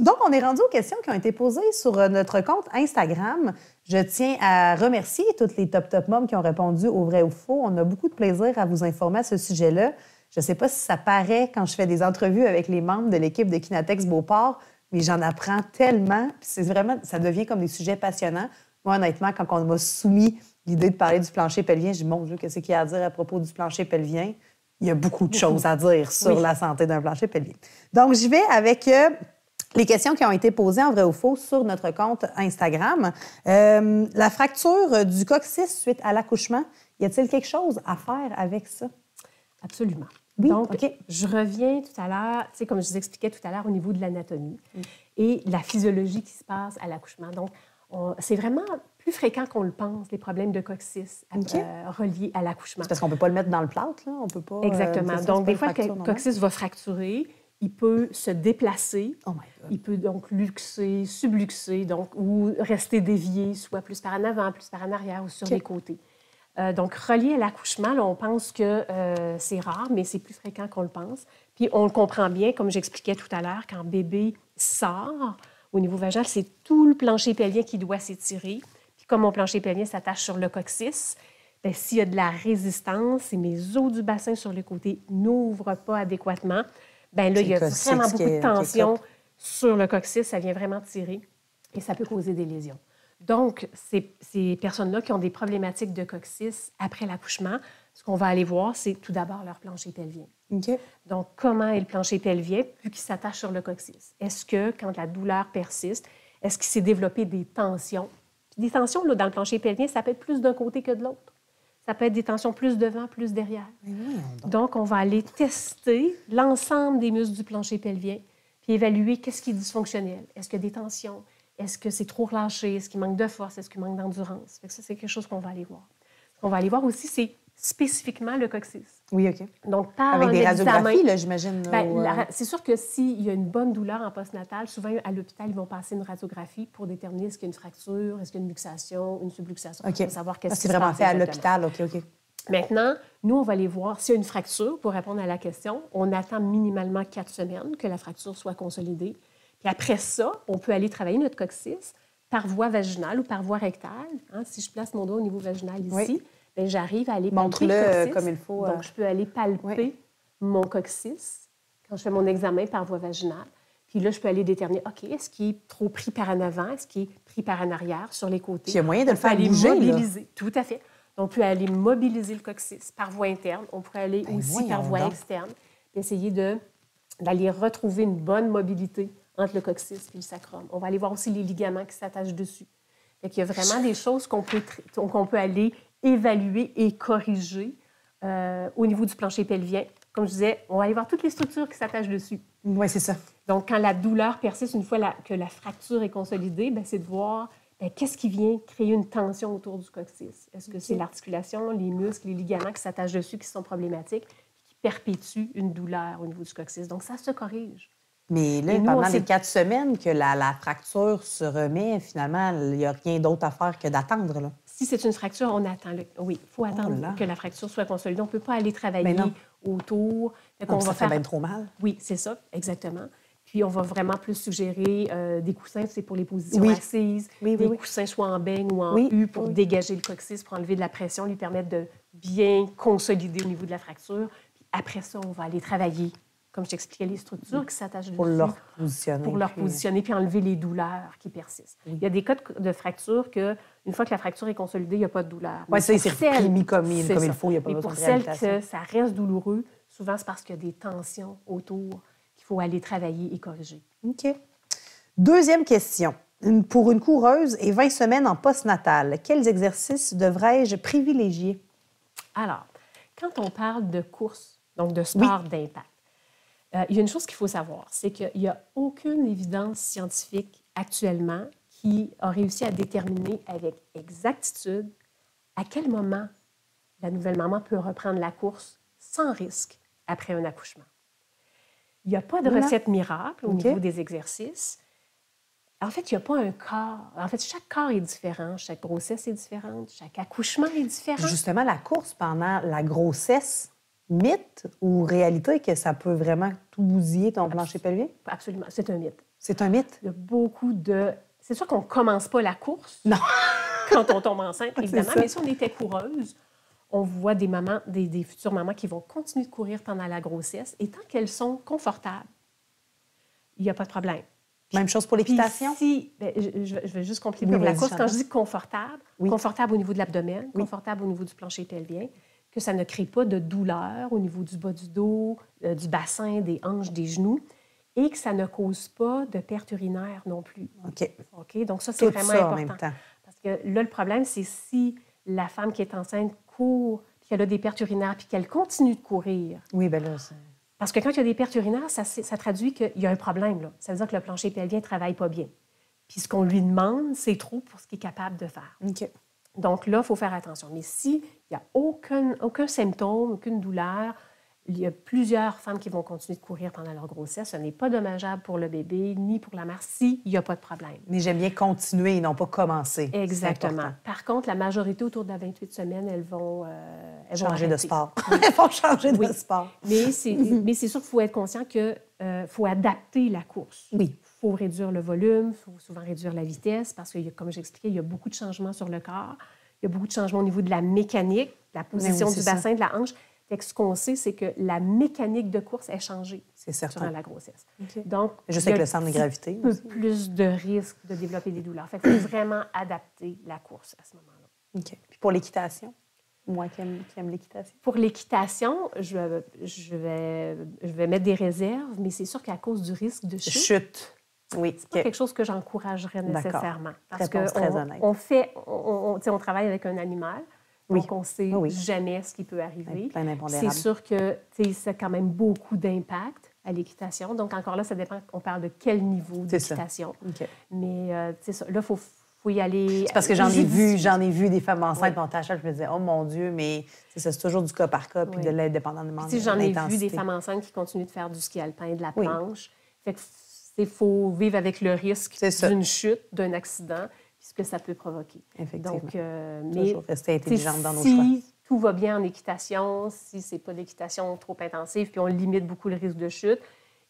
S1: Donc, on est rendu aux questions qui ont été posées sur notre compte Instagram. Je tiens à remercier toutes les top moms qui ont répondu au vrai ou faux. On a beaucoup de plaisir à vous informer à ce sujet-là. Je ne sais pas si ça paraît quand je fais des entrevues avec les membres de l'équipe de Kinatex Beauport, mais j'en apprends tellement. C'est vraiment, ça devient comme des sujets passionnants. Moi, honnêtement, quand on m'a soumis l'idée de parler du plancher pelvien, je dis, mon Dieu, qu'est-ce qu'il y a à dire à propos du plancher pelvien? Il y a beaucoup de choses à dire sur la santé d'un plancher pelvien. Donc, j'y vais avec les questions qui ont été posées en vrai ou faux sur notre compte Instagram. La fracture du coccyx suite à l'accouchement, y a-t-il quelque chose à faire avec ça?
S2: Absolument.
S1: Oui,
S2: donc, je reviens tout à l'heure, tu sais, comme je vous expliquais tout à l'heure, au niveau de l'anatomie et la physiologie qui se passe à l'accouchement. Donc, c'est vraiment plus fréquent qu'on le pense, les problèmes de coccyx reliés à l'accouchement.
S1: C'est parce qu'on ne peut pas le mettre dans le plâtre, là? On peut pas...
S2: Exactement. Donc, des fois, le coccyx va fracturer, il peut se déplacer, il peut donc luxer, subluxer, donc, ou rester dévié, soit plus par en avant, plus par en arrière ou sur les côtés. Donc, relié à l'accouchement, là, on pense que c'est rare, mais c'est plus fréquent qu'on le pense. Puis, on le comprend bien, comme j'expliquais tout à l'heure, quand bébé sort, au niveau vaginal, c'est tout le plancher pelvien qui doit s'étirer. Puis, comme mon plancher pelvien s'attache sur le coccyx, bien, s'il y a de la résistance et mes os du bassin sur le côté n'ouvrent pas adéquatement, bien là, il y a vraiment beaucoup de tension sur le coccyx. Ça vient vraiment tirer et ça peut causer des lésions. Donc, ces personnes-là qui ont des problématiques de coccyx après l'accouchement, ce qu'on va aller voir, c'est tout d'abord leur plancher pelvien.
S1: Okay.
S2: Donc, comment est le plancher pelvien vu qu'il s'attache sur le coccyx? Est-ce que, quand la douleur persiste, est-ce qu'il s'est développé des tensions? Puis des tensions, là, dans le plancher pelvien, ça peut être plus d'un côté que de l'autre. Ça peut être des tensions plus devant, plus derrière. Donc, on va aller tester l'ensemble des muscles du plancher pelvien puis évaluer qu'est-ce qui est dysfonctionnel. Est-ce qu'il y a des tensions? Est-ce que c'est trop relâché? Est-ce qu'il manque de force? Est-ce qu'il manque d'endurance? Ça, c'est quelque chose qu'on va aller voir. Ce qu'on va aller voir aussi, c'est spécifiquement le coccyx.
S1: Oui, OK.
S2: Donc, par
S1: avec des radiographies, là, j'imagine.
S2: C'est sûr que s'il y a une bonne douleur en postnatal, souvent, à l'hôpital, ils vont passer une radiographie pour déterminer est-ce qu'il y a une fracture, est-ce qu'il y a une luxation, une subluxation,
S1: pour
S2: savoir qu'est-ce qui
S1: se passe. C'est vraiment fait à l'hôpital, OK.
S2: Maintenant, nous, on va aller voir s'il y a une fracture. Pour répondre à la question, on attend minimalement 4 semaines que la fracture soit consolidée. Puis après ça, on peut aller travailler notre coccyx par voie vaginale ou par voie rectale. Hein? Si je place mon doigt au niveau vaginal ici, bien, j'arrive à aller palper le coccyx.
S1: Comme il faut.
S2: Donc, je peux aller palper mon coccyx quand je fais mon examen par voie vaginale. Puis là, je peux aller déterminer, OK, est-ce qu'il est trop pris par en avant? Est-ce qu'il est pris par en arrière, sur les côtés?
S1: Puis il y a moyen de le faire bouger,
S2: mobiliser. Là. Tout à fait. Donc, on peut aller mobiliser le coccyx par voie interne. On pourrait aller aussi par voie externe. Puis essayer d'aller retrouver une bonne mobilité entre le coccyx et le sacrum. On va aller voir aussi les ligaments qui s'attachent dessus. Fait qu'il y a vraiment des choses qu'on peut aller évaluer et corriger au niveau du plancher pelvien. Comme je disais, on va aller voir toutes les structures qui s'attachent dessus.
S1: Oui, c'est ça.
S2: Donc, quand la douleur persiste, une fois que la fracture est consolidée, bien, c'est de voir qu'est-ce qui vient créer une tension autour du coccyx. Est-ce que c'est l'articulation, les muscles, les ligaments qui s'attachent dessus qui sont problématiques, qui perpétuent une douleur au niveau du coccyx? Donc, ça se corrige.
S1: Mais là, pendant les 4 semaines que la fracture se remet, finalement, il n'y a rien d'autre à faire que d'attendre, là.
S2: Si c'est une fracture, on attend. Oui, il faut attendre que la fracture soit consolidée. On ne peut pas aller travailler autour.
S1: Ça fait bien trop mal.
S2: Oui, c'est ça, exactement. Puis, on va vraiment plus suggérer des coussins, c'est pour les positions assises, des coussins soit en beigne ou en U pour dégager le coccyx, pour enlever de la pression, lui permettre de bien consolider au niveau de la fracture. Puis après ça, on va aller travailler, comme je t'expliquais, les structures qui s'attachent dessus.
S1: Pour leur positionner.
S2: Pour leur positionner, puis enlever les douleurs qui persistent. Il y a des cas de fracture qu'une fois que la fracture est consolidée, il n'y a pas de douleur.
S1: Oui, c'est mis comme il faut, il n'y a pas besoin de réhabilitation.
S2: Pour celles que ça reste douloureux, souvent, c'est parce qu'il y a des tensions autour qu'il faut aller travailler et corriger.
S1: OK. Deuxième question. Pour une coureuse et 20 semaines en postnatal, quels exercices devrais-je privilégier?
S2: Alors, quand on parle de course, donc de sport d'impact, il y a une chose qu'il faut savoir, c'est qu'il n'y a aucune évidence scientifique actuellement qui a réussi à déterminer avec exactitude à quel moment la nouvelle maman peut reprendre la course sans risque après un accouchement. Il n'y a pas de recette miracle au niveau des exercices. En fait, il n'y a pas un corps. En fait, chaque corps est différent, chaque grossesse est différente, chaque accouchement est différent.
S1: Justement, la course pendant la grossesse, mythe ou réalité que ça peut vraiment tout bousiller ton plancher pelvien?
S2: Absolument, c'est un mythe.
S1: C'est un mythe?
S2: Il y a beaucoup de... C'est sûr qu'on ne commence pas la course quand on tombe enceinte, évidemment, mais si on était coureuse, on voit des mamans, des futures mamans qui vont continuer de courir pendant la grossesse et tant qu'elles sont confortables, il n'y a pas de problème.
S1: Même chose pour l'équitation?
S2: Je vais juste compléter pour la course. Quand je dis confortable, confortable au niveau de l'abdomen, confortable au niveau du plancher pelvien, que ça ne crée pas de douleur au niveau du bas du dos, du bassin, des hanches, des genoux, et que ça ne cause pas de perte urinaire non plus. OK? Donc ça, c'est vraiment important. En même temps. Parce que là, le problème, c'est si la femme qui est enceinte court, puis qu'elle a des pertes urinaires, puis qu'elle continue de courir.
S1: Oui, bien là, c'est...
S2: Parce que quand il y a des pertes urinaires, ça traduit qu'il y a un problème, là. Ça veut dire que le plancher pelvien ne travaille pas bien. Puis ce qu'on lui demande, c'est trop pour ce qu'il est capable de faire. Donc là, il faut faire attention. Mais s'il n'y a aucun symptôme, aucune douleur, Il y a plusieurs femmes qui vont continuer de courir pendant leur grossesse. Ce n'est pas dommageable pour le bébé ni pour la mère s'il n'y a pas de problème.
S1: Mais j'aime bien continuer et non pas commencer.
S2: Exactement. Par contre, la majorité autour de la 28 semaines, elles vont
S1: changer de sport. Elles vont changer de sport.
S2: Mais c'est sûr qu'il faut être conscient qu'il faut adapter la course.
S1: Oui.
S2: Il faut réduire le volume, il faut souvent réduire la vitesse parce que, comme j'expliquais, il y a beaucoup de changements sur le corps. Il y a beaucoup de changements au niveau de la mécanique, de la position du bassin, de la hanche. Fait que ce qu'on sait, c'est que la mécanique de course a changé durant la grossesse.
S1: Okay.
S2: Donc,
S1: juste avec le centre de gravité.
S2: Il y a plus de risque de développer des douleurs. Fait qu'il faut vraiment adapter la course à ce moment-là.
S1: OK. Puis pour l'équitation? Moi qui aime l'équitation.
S2: Pour l'équitation, je vais mettre des réserves, mais c'est sûr qu'à cause du risque de chute,
S1: oui,
S2: c'est pas quelque chose que j'encouragerais nécessairement. Parce on travaille avec un animal. Donc, on ne sait jamais ce qui peut arriver. C'est sûr que ça a quand même beaucoup d'impact à l'équitation. Donc, encore là, ça dépend, on parle de quel niveau d'équitation.
S1: Okay.
S2: Mais ça, là, il faut y aller.
S1: C'est parce que j'en ai vu des femmes enceintes monter à la charge, je me disais, oh mon Dieu, mais c'est toujours du cas par cas, puis de l'aide dépendamment de l'intensité.
S2: J'en ai vu des femmes enceintes qui continuent de faire du ski alpin, de la planche. Fait que il faut vivre avec le risque d'une chute, d'un accident, ce que ça peut provoquer.
S1: Effectivement.
S2: Donc,
S1: toujours rester intelligente dans nos choix.
S2: Si tout va bien en équitation, si ce n'est pas d'équitation trop intensive, puis on limite beaucoup le risque de chute,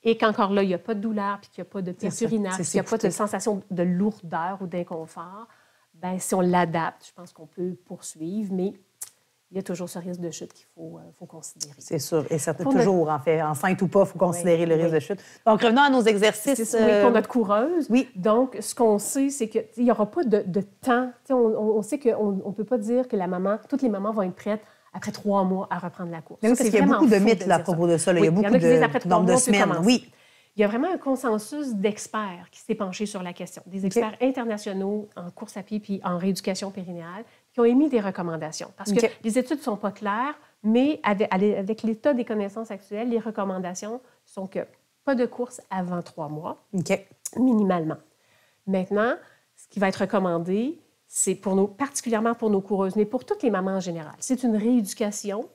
S2: et qu'encore là, il n'y a pas de douleur, puis qu'il n'y a pas de perte urinaire, puis qu'il n'y a pas de sensation de lourdeur ou d'inconfort, bien, si on l'adapte, je pense qu'on peut poursuivre, mais il y a toujours ce risque de chute qu'il faut considérer.
S1: C'est sûr. Et ça toujours, en fait, enceinte ou pas, il faut considérer le risque de chute. Donc, revenons à nos exercices.
S2: Pour notre coureuse. Oui. Donc, ce qu'on sait, c'est qu'il n'y aura pas de temps. On sait qu'on ne peut pas dire que toutes les mamans vont être prêtes après 3 mois à reprendre la course.
S1: Mais oui, parce qu'il y a beaucoup de mythes à propos de ça. Il y a beaucoup de nombre de semaines. Oui.
S2: Il y a vraiment un consensus d'experts qui s'est penché sur la question, des experts internationaux en course à pied puis en rééducation périnéale qui ont émis des recommandations. Parce que les études ne sont pas claires, mais avec l'état des connaissances actuelles, les recommandations sont que pas de course avant 3 mois, minimalement. Maintenant, ce qui va être recommandé, c'est particulièrement pour nos coureuses, mais pour toutes les mamans en général, c'est une rééducation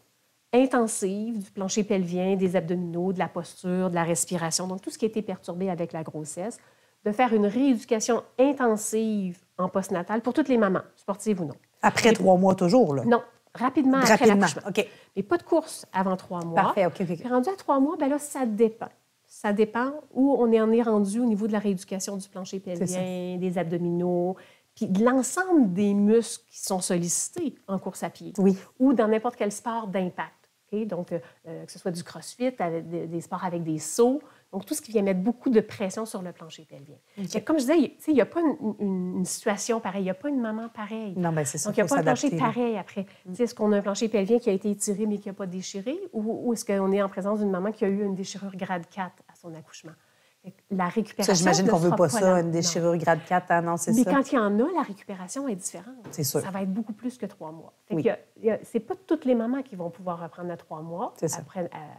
S2: intensive du plancher pelvien, des abdominaux, de la posture, de la respiration, donc tout ce qui a été perturbé avec la grossesse, de faire une rééducation intensive en postnatal pour toutes les mamans, sportives ou non.
S1: Après 3 mois toujours, là?
S2: Non, rapidement après l'accouchement.
S1: OK.
S2: Mais pas de course avant 3 mois.
S1: Parfait, OK.
S2: Puis rendu à 3 mois, bien là, ça dépend. Ça dépend où on est rendu au niveau de la rééducation du plancher pelvien, des abdominaux, puis de l'ensemble des muscles qui sont sollicités en course à pied ou dans n'importe quel sport d'impact. Okay? Donc, que ce soit du crossfit, des sports avec des sauts, donc tout ce qui vient mettre beaucoup de pression sur le plancher pelvien. Okay. Comme je disais, il n'y a pas une situation pareille, il n'y a pas une maman pareille.
S1: Non, bien, c'est ça.
S2: Donc, il n'y a pas un plancher pareil après. Est-ce qu'on a un plancher pelvien qui a été étiré mais qui n'a pas déchiré ou est-ce qu'on est en présence d'une maman qui a eu une déchirure grade 4 à son accouchement? La récupération.
S1: Ça, j'imagine qu'on ne veut pas ça, une déchirure grade 4. Ah non, c'est ça.
S2: Mais quand il y en a, la récupération est différente.
S1: C'est sûr.
S2: Ça va être beaucoup plus que 3 mois. C'est pas toutes les mamans qui vont pouvoir reprendre à 3 mois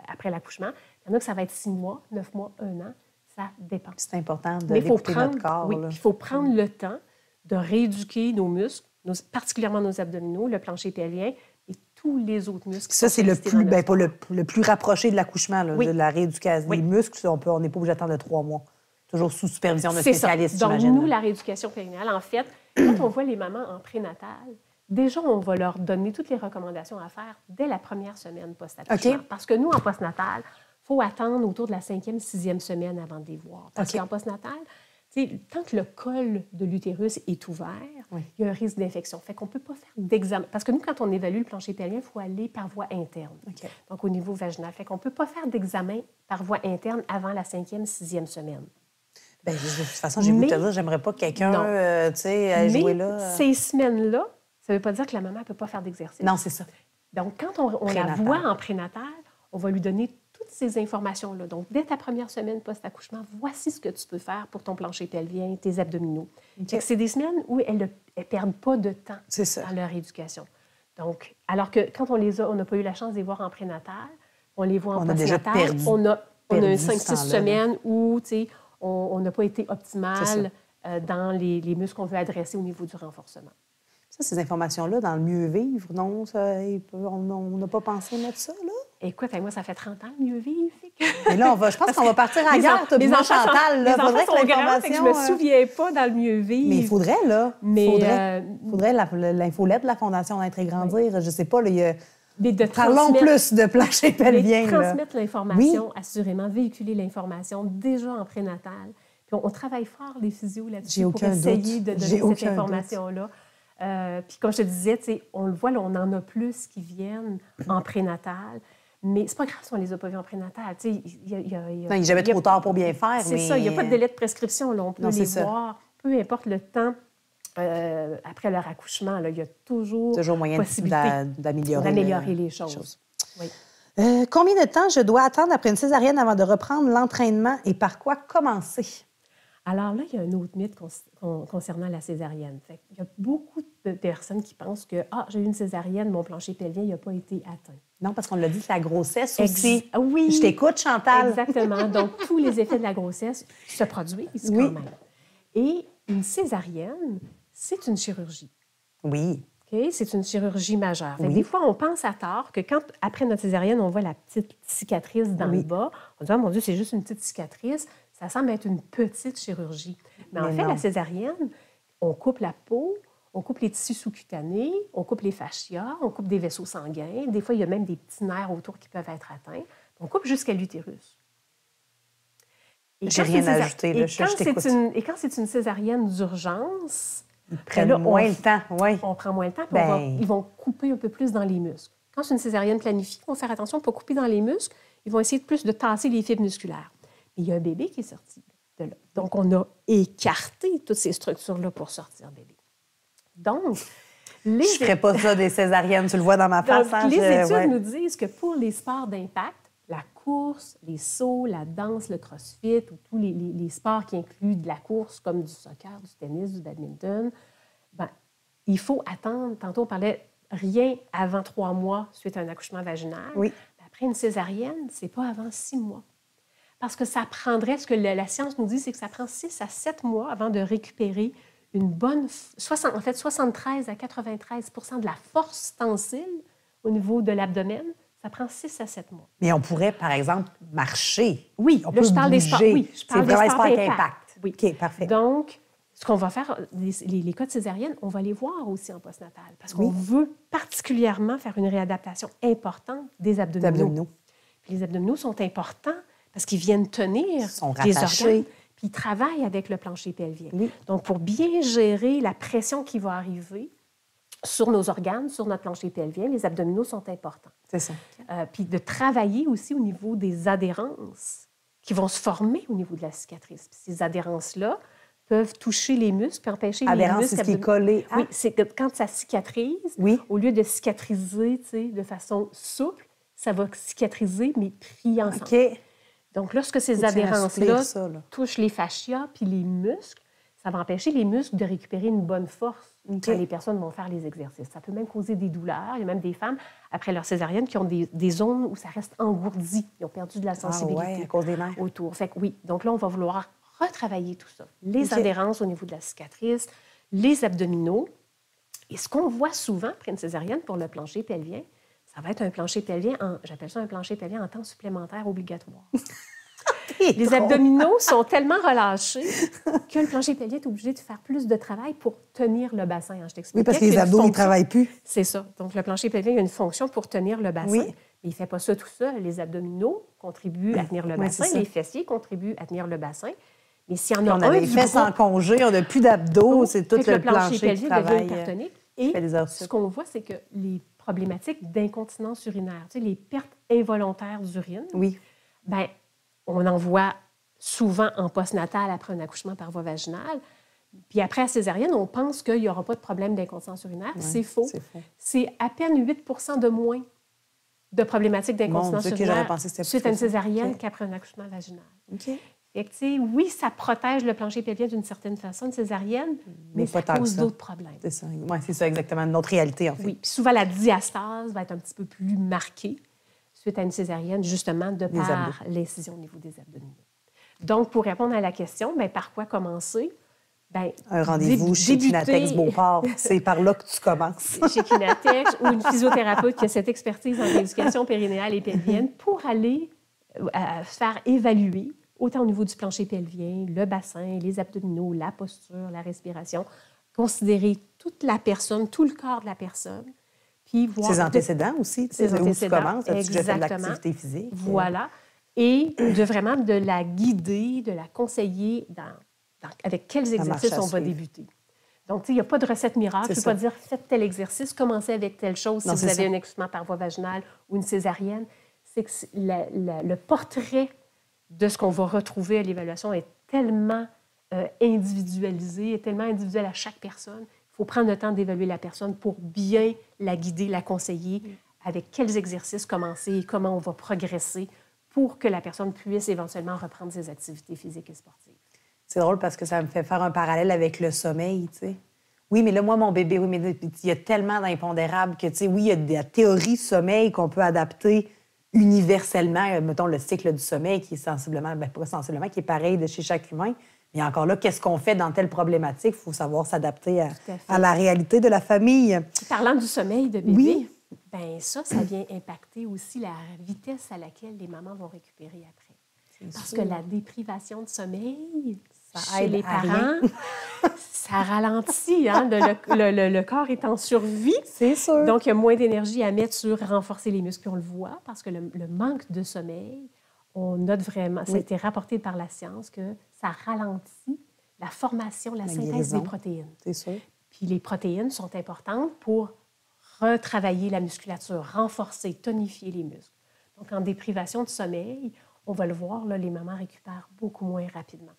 S2: après l'accouchement. Il y en a que ça va être 6 mois, 9 mois, 1 an. Ça dépend.
S1: C'est important d'écouter notre corps.
S2: Oui, il faut prendre le temps de rééduquer nos muscles, particulièrement nos abdominaux, le plancher pelvien, et tous les autres muscles.
S1: Ça, c'est le plus rapproché de l'accouchement, de la rééducation des muscles. On n'est pas obligé d'attendre 3 mois. Toujours sous supervision de spécialistes, j'imagine.
S2: Donc, nous, la rééducation périnéale, en fait, quand on voit les mamans en prénatal, déjà, on va leur donner toutes les recommandations à faire dès la première semaine post-accouchement. Okay. Parce que nous, en postnatal, il faut attendre autour de la 5e, 6e semaine avant de les voir. Parce qu'en postnatal, tant que le col de l'utérus est ouvert, il y a un risque d'infection. Fait qu'on ne peut pas faire d'examen. Parce que nous, quand on évalue le plancher pelvien, il faut aller par voie interne. Donc, au niveau vaginal. Fait qu'on ne peut pas faire d'examen par voie interne avant la 5e, 6e semaine.
S1: Bien, de toute façon, j'ai goûté à dire, j'aimerais pas que quelqu'un aille jouer là.
S2: Ces semaines-là, ça ne veut pas dire que la maman ne peut pas faire d'exercice.
S1: Non, c'est ça.
S2: Donc, quand on la voit en prénatal, on va lui donner toutes ces informations-là. Donc, dès ta première semaine post-accouchement, voici ce que tu peux faire pour ton plancher pelvien, tes abdominaux. C'est des semaines où elles ne perdent pas de temps dans leur éducation. Donc, alors que quand on n'a pas eu la chance de les voir en prénatal, on les voit en postnatal, on a 5-6 semaines où on n'a pas été optimal dans les muscles qu'on veut adresser au niveau du renforcement.
S1: Ça, ces informations-là, dans le mieux vivre, non? On n'a pas pensé mettre ça, là?
S2: Écoute, moi, ça fait 30 ans, mieux vivre.
S1: Et là, je pense qu'on va partir à la guerre, toi, puis moi, Chantal.
S2: Là,
S1: faudrait
S2: que l'information... Je me souviens pas dans le mieux vivre.
S1: Mais il faudrait, là. Faudrait l'infolette de la Fondation Naître et Grandir. Oui. Je sais pas, là, il y a... Parlons plus de plancher pelvien.
S2: Transmettre l'information, assurément, véhiculer l'information déjà en prénatal. Puis on travaille fort, les physios, là-dessus, pour essayer de donner cette information-là. Puis comme je te disais, on le voit, là, on en a plus qui viennent en prénatal. Mais c'est pas grave si on les a pas vus en prénatal.
S1: Il n'est jamais trop tard pour bien faire.
S2: C'est ça, il n'y a pas de délai de prescription. Là. On peut les voir, peu importe le temps après leur accouchement. Là, il y a toujours
S1: moyen
S2: d'améliorer les choses. Oui.
S1: Combien de temps je dois attendre après une césarienne avant de reprendre l'entraînement et par quoi commencer?
S2: Alors là, il y a un autre mythe concernant la césarienne. Il y a beaucoup de personnes qui pensent que « j'ai eu une césarienne, mon plancher pelvien n'a pas été atteint ».
S1: Non, parce qu'on l'a dit, c'est la grossesse aussi.
S2: Oui.
S1: Je t'écoute, Chantal.
S2: Exactement. Donc, tous les effets de la grossesse se produisent quand même. Et une césarienne, c'est une chirurgie.
S1: Oui.
S2: Okay? C'est une chirurgie majeure. Des fois, on pense à tort que quand, après notre césarienne, on voit la petite cicatrice dans le bas, on dit « Oh mon Dieu, c'est juste une petite cicatrice ». Ça semble être une petite chirurgie. Mais en fait, la césarienne, on coupe la peau, on coupe les tissus sous-cutanés, on coupe les fascias, on coupe des vaisseaux sanguins. Des fois, il y a même des petits nerfs autour qui peuvent être atteints. On coupe jusqu'à l'utérus.
S1: J'ai rien à ajouter. Là,
S2: et quand c'est une césarienne d'urgence...
S1: Ils prennent moins le temps. Oui.
S2: On prend moins le temps, puis ils vont couper un peu plus dans les muscles. Quand c'est une césarienne planifiée, ils vont faire attention pour couper dans les muscles. Ils vont essayer plus de tasser les fibres musculaires. Il y a un bébé qui est sorti de là. Donc, on a écarté toutes ces structures-là pour sortir bébé. Donc,
S1: je ne ferais pas ça des césariennes, tu le vois dans ma face.
S2: Donc, les études nous disent que pour les sports d'impact, la course, les sauts, la danse, le crossfit ou tous les sports qui incluent de la course, comme du soccer, du tennis, du badminton, il faut attendre. Tantôt, on parlait rien avant 3 mois suite à un accouchement vaginal.
S1: Oui.
S2: Après une césarienne, c'est pas avant 6 mois. Parce que ça prendrait, ce que la science nous dit, c'est que ça prend 6 à 7 mois avant de récupérer une bonne... 73 à 93 % de la force tensile au niveau de l'abdomen. Ça prend 6 à 7 mois.
S1: Mais on pourrait, par exemple, marcher.
S2: Oui,
S1: on peut
S2: je parle
S1: bouger.
S2: Des sports. Oui, je parle des sports
S1: d'impact.
S2: Oui.
S1: OK, parfait.
S2: Donc, ce qu'on va faire, les cas de césarienne, on va les voir aussi en postnatal parce qu'on veut particulièrement faire une réadaptation importante des abdominaux. Puis les abdominaux sont importants parce qu'ils viennent tenir les organes, puis ils travaillent avec le plancher pelvien. Oui. Donc, pour bien gérer la pression qui va arriver sur nos organes, sur notre plancher pelvien, les abdominaux sont importants.
S1: C'est ça.
S2: Puis de travailler aussi au niveau des adhérences qui vont se former au niveau de la cicatrice. Puis ces adhérences-là peuvent toucher les muscles puis empêcher les muscles...
S1: Adhérence, c'est ce qui est collé à...
S2: Oui, c'est que quand ça cicatrise, au lieu de cicatriser de façon souple, ça va cicatriser, mais pris ensemble.
S1: OK.
S2: Donc, lorsque ces adhérences-là touchent les fascias puis les muscles, ça va empêcher les muscles de récupérer une bonne force quand les personnes vont faire les exercices. Ça peut même causer des douleurs. Il y a même des femmes, après leur césarienne, qui ont des zones où ça reste engourdi. Ils ont perdu de la sensibilité
S1: à cause des nerfs.
S2: Autour. Fait que, oui, donc là, on va vouloir retravailler tout ça. Les adhérences au niveau de la cicatrice, les abdominaux. Et ce qu'on voit souvent après une césarienne pour le plancher pelvien, ça va être un plancher pelvien, j'appelle ça un plancher pelvien en temps supplémentaire obligatoire. Les abdominaux sont tellement relâchés que le plancher pelvien est obligé de faire plus de travail pour tenir le bassin. Je t'explique.
S1: Oui, parce que les abdos, ils ne travaillent plus.
S2: C'est ça. Donc, le plancher pelvien a une fonction pour tenir le bassin. Mais il ne fait pas ça tout seul. Les abdominaux contribuent à tenir le bassin. Les fessiers contribuent à tenir le bassin. Mais s'il y en a
S1: on a les fesses en congé, on n'a plus d'abdos, c'est tout le plancher
S2: pelvien
S1: qui travaille.
S2: Devient hypertonique. Et ce qu'on voit, c'est que les problématiques d'incontinence urinaire, les pertes involontaires d'urine, bien, on en voit souvent en postnatal après un accouchement par voie vaginale. Puis après la césarienne, on pense qu'il n'y aura pas de problème d'incontinence urinaire. C'est faux. C'est à peine 8 % de moins de problématiques d'incontinence urinaire suite à une césarienne qu'après un accouchement vaginal. Fait que, oui, ça protège le plancher pelvien d'une certaine façon, une césarienne, mais ça cause d'autres problèmes.
S1: C'est ça. Oui, c'est ça exactement, notre réalité, en fait.
S2: Oui, puis souvent, la diastase va être un petit peu plus marquée suite à une césarienne, justement, de par l'incision au niveau des abdominaux. Donc, pour répondre à la question, bien, par quoi commencer? Bien,
S1: un rendez-vous chez Kinatex Beauport, c'est par là que tu commences.
S2: Chez Kinatex ou une physiothérapeute qui a cette expertise en rééducation périnéale et pelvienne pour aller faire évaluer, autant au niveau du plancher pelvien, le bassin, les abdominaux, la posture, la respiration, considérer toute la personne, tout le corps de la personne, puis voir...
S1: Ses antécédents aussi,
S2: ses antécédents,
S1: où tu commences, as-tu déjà fait de
S2: exactement.
S1: l'activité physique?
S2: Voilà. Et vraiment de la guider, de la conseiller avec quels exercices on va débuter. Donc, il n'y a pas de recette miracle. Je ne peux pas dire faites tel exercice, commencez avec telle chose si vous avez un accouchement par voie vaginale ou une césarienne. C'est que le portrait de ce qu'on va retrouver à l'évaluation est tellement individualisé, est tellement individuel à chaque personne. Il faut prendre le temps d'évaluer la personne pour bien la guider, la conseiller, avec quels exercices commencer et comment on va progresser pour que la personne puisse éventuellement reprendre ses activités physiques et sportives.
S1: C'est drôle parce que ça me fait faire un parallèle avec le sommeil, tu sais. Oui, mais là, moi, mon bébé, oui, mais il y a tellement d'impondérables que, tu sais, oui, il y a des théories sommeil qu'on peut adapter universellement. Mettons, le cycle du sommeil qui est sensiblement, bien, pas sensiblement, qui est pareil de chez chaque humain. Mais encore là, qu'est-ce qu'on fait dans telle problématique? Il faut savoir s'adapter à la réalité de la famille.
S2: Parlant du sommeil de bébé,
S1: oui.
S2: Bien, ça vient impacter aussi la vitesse à laquelle les mamans vont récupérer après. Parce que la déprivation de sommeil, ça aide les parents, ça ralentit. Hein? Le corps est en survie.
S1: C'est sûr.
S2: Donc, il y a moins d'énergie à mettre sur renforcer les muscles. Puis on le voit parce que le manque de sommeil, on note vraiment, ça a été rapporté par la science, que ça ralentit la formation, la synthèse des protéines.
S1: C'est sûr.
S2: Puis les protéines sont importantes pour retravailler la musculature, renforcer, tonifier les muscles. Donc, en déprivation de sommeil, on va le voir, là, les mamans récupèrent beaucoup moins rapidement.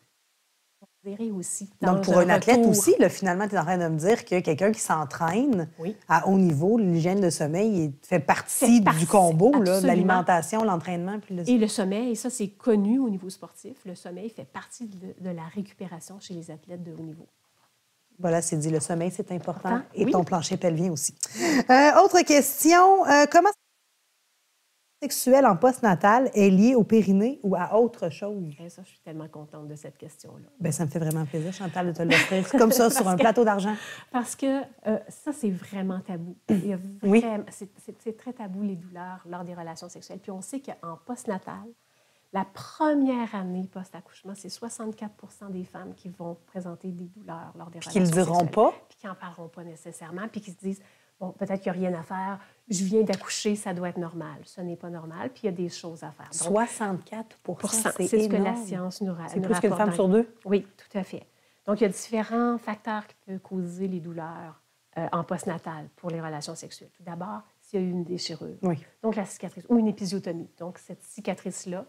S2: Vous verrez aussi.
S1: Donc, pour un athlète aussi, là, finalement, tu es en train de me dire que quelqu'un qui s'entraîne à haut niveau, l'hygiène de sommeil fait partie du combo, là, l'alimentation, l'entraînement. Puis
S2: Et le sommeil, ça, c'est connu au niveau sportif. Le sommeil fait partie de la récupération chez les athlètes de haut niveau.
S1: Voilà, c'est dit, le sommeil, c'est important. Et ton plancher pelvien aussi. Autre question, comment sexuel en postnatal est lié au périnée ou à autre chose?
S2: Bien, ça, je suis tellement contente de cette question-là.
S1: Bien, ça me fait vraiment plaisir, Chantal, de te l'offrir comme ça, sur un plateau d'argent.
S2: Parce que ça, c'est vraiment tabou. C'est très tabou, les douleurs lors des relations sexuelles. Puis on sait qu'en postnatal, la première année post-accouchement, c'est 64 des femmes qui vont présenter des douleurs lors des relations sexuelles.
S1: Qui ne le diront pas.
S2: Puis qui n'en parleront pas nécessairement, puis qui se disent, bon, peut-être qu'il n'y a rien à faire, je viens d'accoucher, ça doit être normal. Ce n'est pas normal, puis il y a des choses à faire. Donc,
S1: 64
S2: c'est ce que la science nous rapporte.
S1: C'est plus qu'une femme sur deux?
S2: Oui, tout à fait. Donc, il y a différents facteurs qui peuvent causer les douleurs en postnatal pour les relations sexuelles. Tout d'abord, s'il y a eu une déchirure, donc la cicatrice, ou une épisiotomie. Donc, cette cicatrice-là,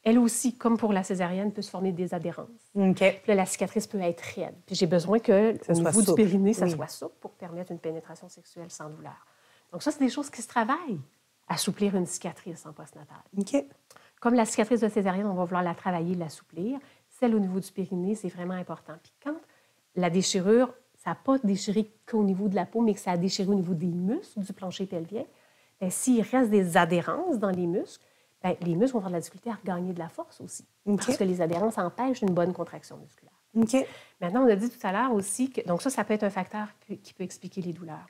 S2: elle aussi, comme pour la césarienne, peut se former des adhérences. Puis là, la cicatrice peut être raide. Puis j'ai besoin que, au niveau du périnée, ça soit souple pour permettre une pénétration sexuelle sans douleur. Donc ça, c'est des choses qui se travaillent. Assouplir une cicatrice en postnatal. Comme la cicatrice de césarienne, on va vouloir la travailler, l'assouplir. Celle au niveau du périnée, c'est vraiment important. Puis quand la déchirure, ça n'a pas déchiré qu'au niveau de la peau, mais que ça a déchiré au niveau des muscles du plancher pelvien, bien, s'il reste des adhérences dans les muscles, bien, les muscles vont avoir de la difficulté à regagner de la force aussi. Parce que les adhérences empêchent une bonne contraction musculaire. Maintenant, on a dit tout à l'heure aussi que... Donc ça peut être un facteur qui peut expliquer les douleurs.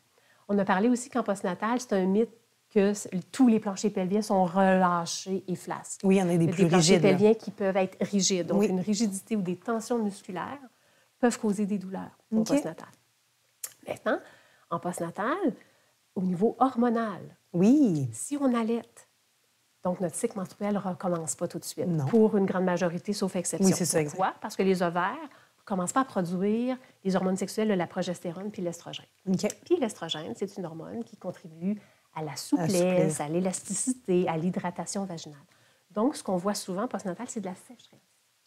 S2: On a parlé aussi qu'en postnatal, c'est un mythe que tous les planchers pelviens sont relâchés et flasques.
S1: Oui, il y en a des plus rigides.
S2: Planchers pelviens qui peuvent être rigides. Donc, une rigidité ou des tensions musculaires peuvent causer des douleurs au postnatal. Maintenant, en postnatal, au niveau hormonal, si on allaite, donc notre cycle menstruel ne recommence pas tout de suite. Pour une grande majorité, sauf exception.
S1: Oui, c'est ça.
S2: Pourquoi? Parce que les ovaires ne commencent pas à produire les hormones sexuelles, la progestérone puis l'estrogène. Puis l'estrogène, c'est une hormone qui contribue à la souplesse, à l'élasticité, à l'hydratation vaginale. Donc, ce qu'on voit souvent postnatal, c'est de la sécheresse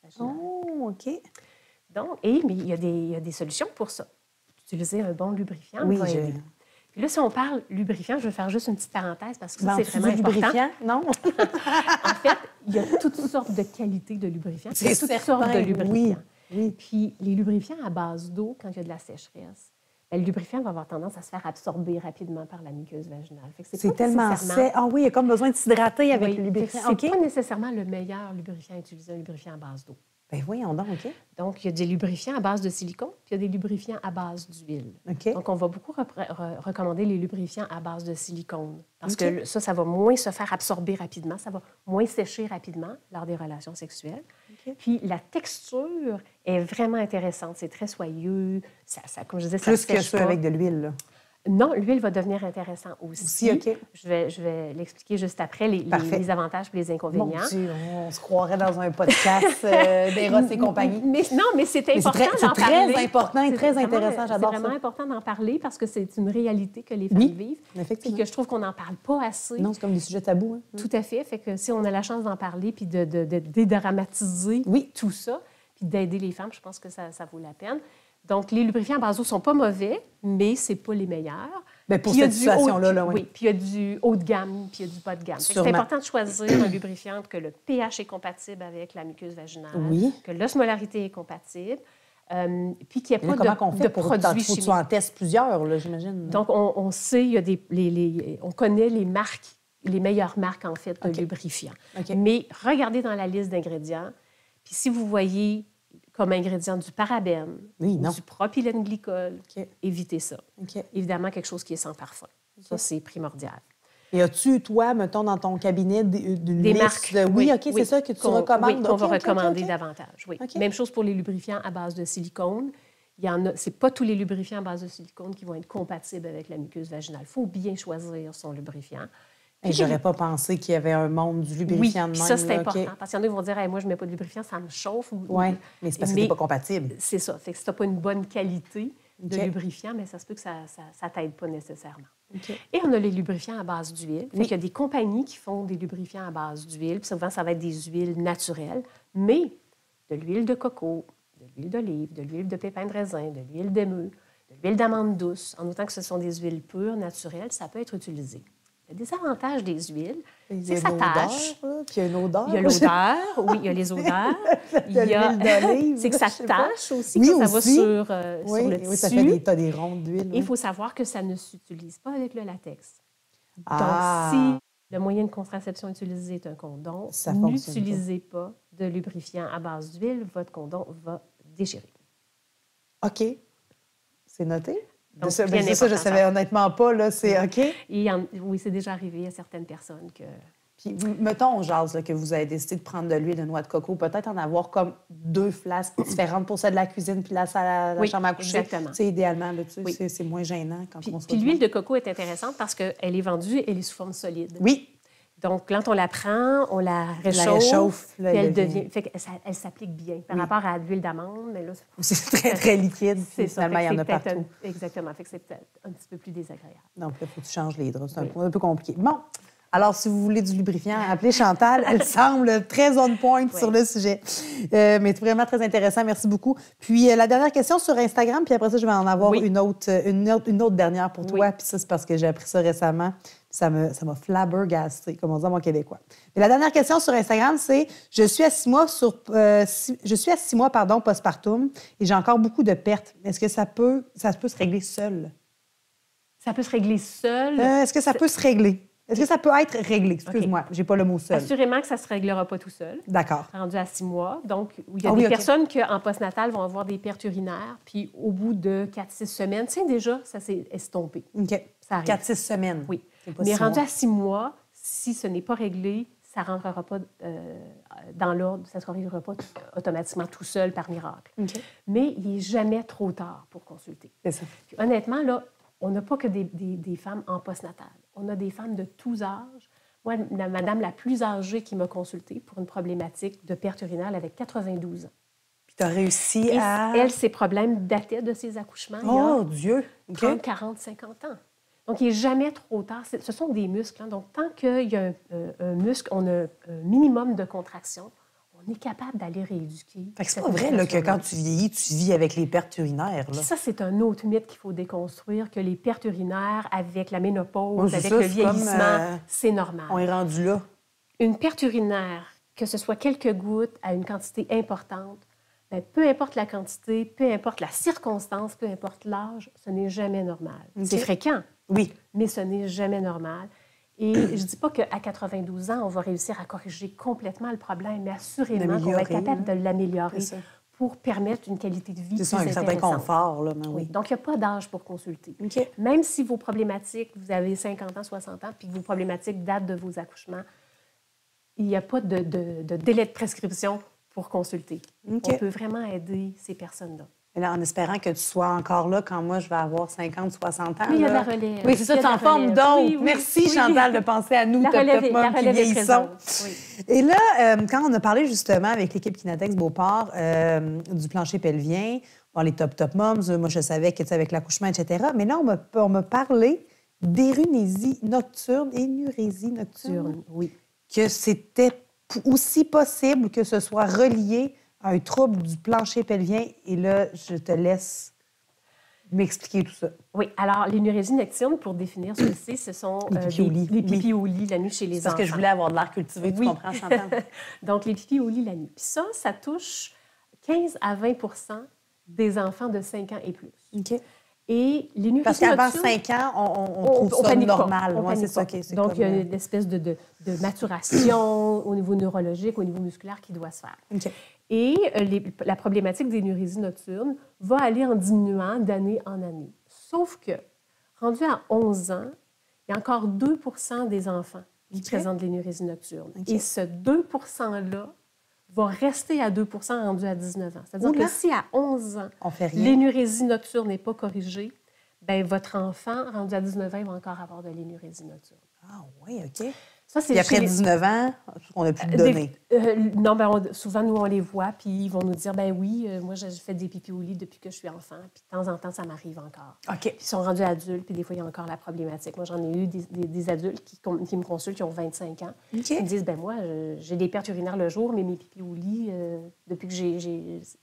S2: vaginale.
S1: Oh, OK.
S2: Donc, mais il y a des solutions pour ça. Utiliser un bon lubrifiant va aider. Puis là, si on parle lubrifiant, je vais faire juste une petite parenthèse parce que ça, c'est vraiment important.
S1: Lubrifiant? Non?
S2: En fait, il y a toutes sortes de qualités de lubrifiants. Il y a toutes sortes de lubrifiants. Puis les lubrifiants à base d'eau, quand il y a de la sécheresse, le lubrifiant va avoir tendance à se faire absorber rapidement par la muqueuse vaginale.
S1: C'est tellement sec. Ah oui, il y a comme besoin de s'hydrater avec le lubrifiant.
S2: C'est pas nécessairement le meilleur lubrifiant à utiliser, un lubrifiant à base d'eau.
S1: Ben voyons donc, OK.
S2: Donc, il y a des lubrifiants à base de silicone, puis il y a des lubrifiants à base d'huile.
S1: OK.
S2: Donc, on va beaucoup recommander les lubrifiants à base de silicone parce que ça va moins se faire absorber rapidement, ça va moins sécher rapidement lors des relations sexuelles. Okay. Puis, la texture est vraiment intéressante. C'est très soyeux. Comme je disais, ça
S1: plus
S2: sèche
S1: que ça
S2: pas.
S1: avec de l'huile, là.
S2: Non, l'huile va devenir intéressant aussi.
S1: OK.
S2: Je vais l'expliquer juste après, les avantages et les inconvénients.
S1: Mon Dieu, on se croirait dans un podcast d'Eros et compagnie.
S2: Mais c'est important d'en parler.
S1: C'est très important et très intéressant, j'adore ça.
S2: C'est vraiment important d'en parler parce que c'est une réalité que les femmes vivent.
S1: Effectivement.
S2: Puis que je trouve qu'on n'en parle pas assez.
S1: Non, c'est comme des sujets tabous. Hein.
S2: Tout à fait. Fait que si on a la chance d'en parler puis de dédramatiser tout ça, puis d'aider les femmes, je pense que ça vaut la peine. Donc, les lubrifiants à base d'eau ne sont pas mauvais, mais ce n'est pas les meilleurs.
S1: Bien, pour cette situation-là,
S2: oui. Puis il y a du haut de gamme, puis il y a du bas de gamme. C'est important de choisir un lubrifiant que le pH est compatible avec la muqueuse vaginale, que l'osmolarité est compatible, puis qu'il n'y ait pas de produits chimiques.
S1: Tu en testes plusieurs, là, j'imagine.
S2: Donc, on sait, il y a on connaît les marques, les meilleures marques, en fait, de lubrifiants. Mais regardez dans la liste d'ingrédients, puis si vous voyez comme ingrédient du parabène ou du propylène glycol, évitez ça. Évidemment, quelque chose qui est sans parfum. Ça, c'est primordial.
S1: Et as-tu, toi, mettons, dans ton cabinet, des
S2: marques?
S1: Oui, OK, c'est ça que tu recommandes?
S2: Oui, qu'on va recommander davantage. Oui. Même chose pour les lubrifiants à base de silicone. Ce n'est pas tous les lubrifiants à base de silicone qui vont être compatibles avec la muqueuse vaginale. Il faut bien choisir son lubrifiant.
S1: Et j'aurais pas pensé qu'il y avait un monde du lubrifiant de même.
S2: Oui, ça, c'est important. Parce qu'il y en a qui vont dire hey, « moi, je ne mets pas de lubrifiant, ça me chauffe. »
S1: Oui, mais c'est parce que c'est pas compatible.
S2: C'est ça. Fait que si tu n'as pas une bonne qualité de lubrifiant, mais ça se peut que ça ne t'aide pas nécessairement. Et on a les lubrifiants à base d'huile. Il y a des compagnies qui font des lubrifiants à base d'huile. Puis souvent, ça va être des huiles naturelles, mais de l'huile de coco, de l'huile d'olive, de l'huile de pépins de raisin, de l'huile d'émeu, de l'huile d'amande douce. En autant que ce sont des huiles pures, naturelles, ça peut être utilisé. Il y a des avantages des huiles. C'est que ça tâche.
S1: Puis il y a une odeur.
S2: Il y a l'odeur. Oui, il y a les odeurs.
S1: L'huile d'olive.
S2: C'est que ça tâche aussi.
S1: Oui,
S2: quand ça va sur le tissu.
S1: Oui, ça fait des rondes d'huile.
S2: Il faut savoir que ça ne s'utilise pas avec le latex. Donc, si le moyen de contraception utilisé est un condom, n'utilisez pas de lubrifiant à base d'huile. Votre condom va déchirer.
S1: OK. C'est noté?
S2: Donc,
S1: ça, je ne savais honnêtement pas. Là, c'est OK?
S2: Oui, c'est déjà arrivé à certaines personnes que...
S1: Puis, mettons, jase, là, que vous avez décidé de prendre de l'huile de noix de coco, peut-être en avoir comme 2 flasques différentes pour celle de la cuisine puis la chambre à coucher.
S2: Exactement.
S1: C'est idéalement, là, c'est moins gênant quand on se
S2: Puis l'huile de coco est intéressante parce qu'elle est vendue, elle est sous forme solide.
S1: Oui.
S2: Donc, quand on la prend, on la réchauffe, puis elle devient... Fait elle s'applique bien par rapport à l'huile d'amande, mais là...
S1: C'est très, très liquide.
S2: C'est ça.
S1: Finalement, il y en a partout.
S2: Exactement. Fait que c'est peut-être un petit peu plus désagréable.
S1: Donc, là, il faut que tu changes les draps. C'est un peu compliqué. Bon. Alors, si vous voulez du lubrifiant, appelez Chantal. Elle semble très on point sur le sujet. Mais c'est vraiment très intéressant. Merci beaucoup. Puis, la dernière question sur Instagram, puis après ça, je vais en avoir une autre dernière pour toi. Puis ça, c'est parce que j'ai appris ça récemment. Ça m'a flabbergasté, comme on dit en bon québécois. Mais la dernière question sur Instagram, c'est « Je suis à 6 mois postpartum et j'ai encore beaucoup de pertes. Est-ce que ça peut se régler seul? »
S2: Ça peut se régler seul?
S1: Est-ce que ça peut se régler? Est-ce que ça peut être réglé? Excuse-moi, j'ai pas le mot seul.
S2: Assurément que ça ne se réglera pas tout seul.
S1: D'accord.
S2: Rendu à 6 mois. Donc, il y a des personnes qui, en postnatal, vont avoir des pertes urinaires, puis au bout de 4-6 semaines, tu sais, déjà, ça s'est estompé.
S1: OK. 4-6 semaines.
S2: Oui. Mais rendu à 6 mois, si ce n'est pas réglé, ça ne rentrera pas dans l'ordre, ça ne se réglera pas automatiquement tout seul par miracle.
S1: Okay.
S2: Mais il n'est jamais trop tard pour consulter.
S1: C'est ça.
S2: Puis, honnêtement, là, on n'a pas que des femmes en postnatal. On a des femmes de tous âges. Moi, la madame la plus âgée qui m'a consultée pour une problématique de perte urinaire, elle avait 92 ans.
S1: Puis tu as réussi à...
S2: Elle, ses problèmes dataient de ses accouchements
S1: Dieu!
S2: 30, 40, 50 ans. Donc, il n'est jamais trop tard. Ce sont des muscles. Hein? Donc, tant qu'il y a un muscle, on a un minimum de contraction, on est capable d'aller rééduquer.
S1: Fait que c'est pas vrai là, que quand tu vieillis, tu vis avec les pertes urinaires. Là.
S2: Ça, c'est un autre mythe qu'il faut déconstruire, que les pertes urinaires avec la ménopause, avec le vieillissement, c'est normal.
S1: On est rendu là.
S2: Une perte urinaire, que ce soit quelques gouttes à une quantité importante, bien, peu importe la quantité, peu importe la circonstance, peu importe l'âge, ce n'est jamais normal. Okay. C'est fréquent,
S1: oui,
S2: mais ce n'est jamais normal. Et je ne dis pas qu'à 92 ans, on va réussir à corriger complètement le problème, mais assurément qu'on va être capable de l'améliorer pour permettre une qualité de vie plus intéressante.
S1: C'est un certain confort, là, mais oui.
S2: Donc, il n'y a pas d'âge pour consulter.
S1: Okay.
S2: Même si vos problématiques, vous avez 50 ans, 60 ans, puis que vos problématiques datent de vos accouchements, il n'y a pas de délai de prescription pour consulter. Okay. On peut vraiment aider ces personnes-là.
S1: Et là, en espérant que tu sois encore là quand moi, je vais avoir 50, 60 ans.
S2: Oui, il y a de la relève.
S1: Oui, c'est ça, tu en formes d'autres. Oui, merci, Chantal, de penser à nous, Top Mom, qui vieillissons. Oui. Et là, quand on a parlé justement avec l'équipe Kinatex Beauport du plancher pelvien, bon, les Top Moms, moi, je savais que tu avec l'accouchement, etc. Mais là, on m'a parlé d'énurésie nocturne,
S2: oui.
S1: Que c'était aussi possible que ce soit relié à un trouble du plancher pelvien. Et là, je te laisse m'expliquer tout ça.
S2: Oui. Alors, l'énurésie nocturne, pour définir ce que c'est, ce sont les pipis au lit la nuit chez les enfants.
S1: Parce que je voulais avoir de l'air cultivé, tu comprends, Chantal?
S2: Donc, les pipis au lit la nuit. Puis ça touche 15 à 20 des enfants de 5 ans et plus.
S1: OK.
S2: Et l'énurésie
S1: parce qu'avant 5 ans, on trouve ça normal.
S2: Ouais, c'est ça. Donc, il y a une espèce de maturation au niveau neurologique, au niveau musculaire qui doit se faire.
S1: Okay.
S2: Et la problématique d'énurésie nocturne va aller en diminuant d'année en année. Sauf que, rendu à 11 ans, il y a encore 2 des enfants qui présentent l'énurésie nocturne. Okay. Et ce 2 %-là va rester à 2 % rendu à 19 ans. C'est-à-dire que si à 11 ans, l'énurésie nocturne n'est pas corrigée, bien, votre enfant, rendu à 19 ans, il va encore avoir de l'énurésie nocturne.
S1: Ah oui, OK.
S2: Ça,
S1: puis après 19 ans, on n'a plus de données.
S2: Non, bien, souvent, nous, on les voit, puis ils vont nous dire, ben oui, moi, j'ai fait des pipis au lit depuis que je suis enfant, puis de temps en temps, ça m'arrive encore.
S1: OK.
S2: Puis ils sont rendus adultes, puis des fois, il y a encore la problématique. Moi, j'en ai eu des adultes qui me consultent, qui ont 25 ans.
S1: Okay.
S2: Ils me disent, ben moi, j'ai des pertes urinaires le jour, mais mes pipis au lit, depuis que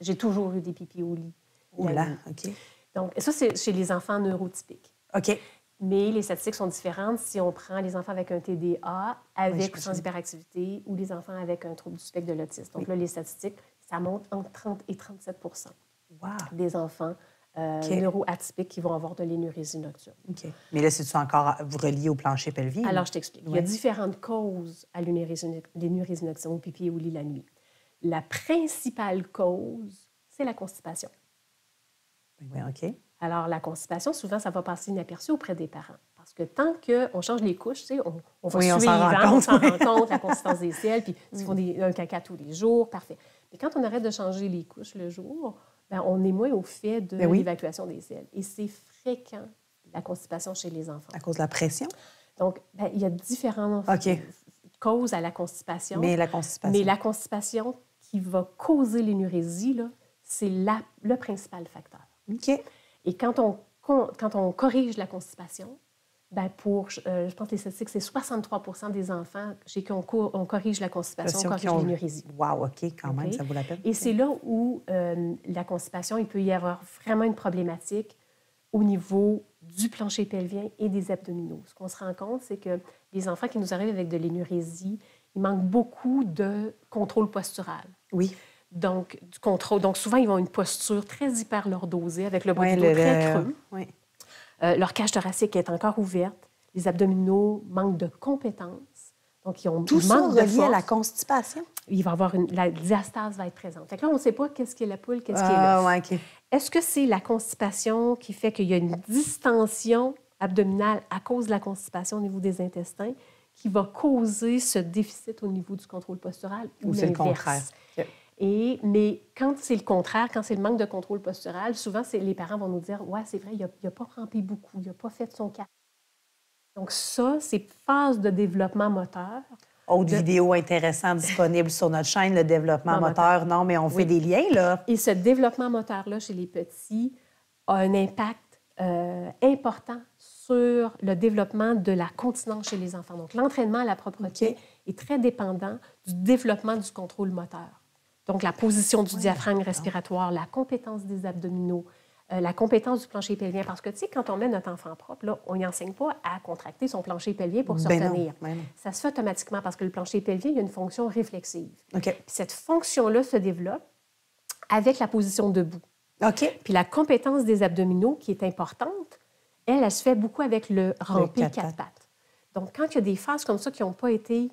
S2: j'ai toujours eu des pipis au lit.
S1: Oh là, OK.
S2: Donc, ça, c'est chez les enfants neurotypiques.
S1: OK.
S2: Mais les statistiques sont différentes si on prend les enfants avec un TDA, avec ou sans hyperactivité, ou les enfants avec un trouble du spectre de l'autisme. Donc là, les statistiques, ça monte entre 30 et 37 des enfants neuroatypiques qui vont avoir de l'énurésie nocturne.
S1: OK. Mais là, c'est-tu encore relié au plancher pelvien?
S2: Alors, je t'explique. Oui. Il y a différentes causes à l'énurésie nocturne, au pipi et au lit la nuit. La principale cause, c'est la constipation.
S1: Oui, OK.
S2: Alors, la constipation, souvent, ça va passer inaperçu auprès des parents. Parce que tant qu'on change les couches, tu sais, on va suivre, on s'en rend compte, la consistance des selles, puis s'ils font un caca tous les jours, parfait. Mais quand on arrête de changer les couches le jour, bien, on est moins au fait de l'évacuation des selles. Et c'est fréquent, la constipation chez les enfants.
S1: À cause de la pression?
S2: Donc, bien, il y a différentes causes à la constipation.
S1: Mais la
S2: constipation qui va causer l'énurésie, là, c'est le principal facteur.
S1: OK.
S2: Et quand on corrige la constipation, bien je pense que les statistiques, c'est 63 des enfants chez qui on corrige la constipation, on corrige l'énurésie.
S1: Wow, OK, quand même, ça vaut la peine.
S2: Et c'est là où la constipation, il peut y avoir vraiment une problématique au niveau du plancher pelvien et des abdominaux. Ce qu'on se rend compte, c'est que les enfants qui nous arrivent avec de l'énurésie, il manque beaucoup de contrôle postural.
S1: Oui.
S2: Donc, du contrôle. Donc, souvent, ils ont une posture très hyperlordosée, avec le bas du dos très creux.
S1: Oui.
S2: Leur cage thoracique est encore ouverte. Les abdominaux manquent de compétences. Donc, ils ont
S1: tout ça relié à la constipation?
S2: Il va avoir la diastase va être présente. Fait que là, on ne sait pas qu'est-ce qui est la poule, qu'est-ce qui est l'œuf.
S1: Ouais, okay.
S2: Est-ce que c'est la constipation qui fait qu'il y a une distension abdominale à cause de la constipation au niveau des intestins qui va causer ce déficit au niveau du contrôle postural ou
S1: c'est le contraire?
S2: Okay. Mais quand c'est le contraire, quand c'est le manque de contrôle postural, souvent, les parents vont nous dire « Ouais, c'est vrai, il n'a pas rampé beaucoup, il n'a pas fait son cas. » Donc ça, c'est phase de développement moteur.
S1: Autre vidéo intéressante disponible sur notre chaîne, le développement moteur. Non, mais on fait des liens, là.
S2: Et ce développement moteur-là, chez les petits, a un impact important sur le développement de la continence chez les enfants. Donc, l'entraînement à la propreté est très dépendant du développement du contrôle moteur. Donc, la position du diaphragme respiratoire, la compétence des abdominaux, la compétence du plancher pelvien. Parce que, tu sais, quand on met notre enfant propre, là, on n'y enseigne pas à contracter son plancher pelvien pour se retenir. Ça se fait automatiquement parce que le plancher pelvien, il y a une fonction réflexive.
S1: Okay.
S2: Puis cette fonction-là se développe avec la position debout.
S1: OK.
S2: Puis la compétence des abdominaux, qui est importante, elle se fait beaucoup avec le rampé quatre pattes. Donc, quand il y a des phases comme ça qui n'ont pas été,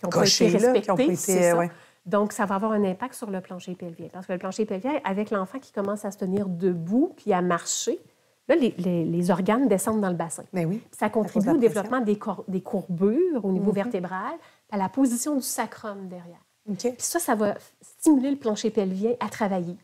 S1: Cochées,
S2: respectées, c'est ça.
S1: Ouais.
S2: Donc, ça va avoir un impact sur le plancher pelvien. Parce que le plancher pelvien, avec l'enfant qui commence à se tenir debout puis à marcher, là, les organes descendent dans le bassin.
S1: Mais oui.
S2: Puis ça contribue au développement des courbures au niveau vertébral, à la position du sacrum derrière.
S1: Okay.
S2: Puis ça va stimuler le plancher pelvien à travailler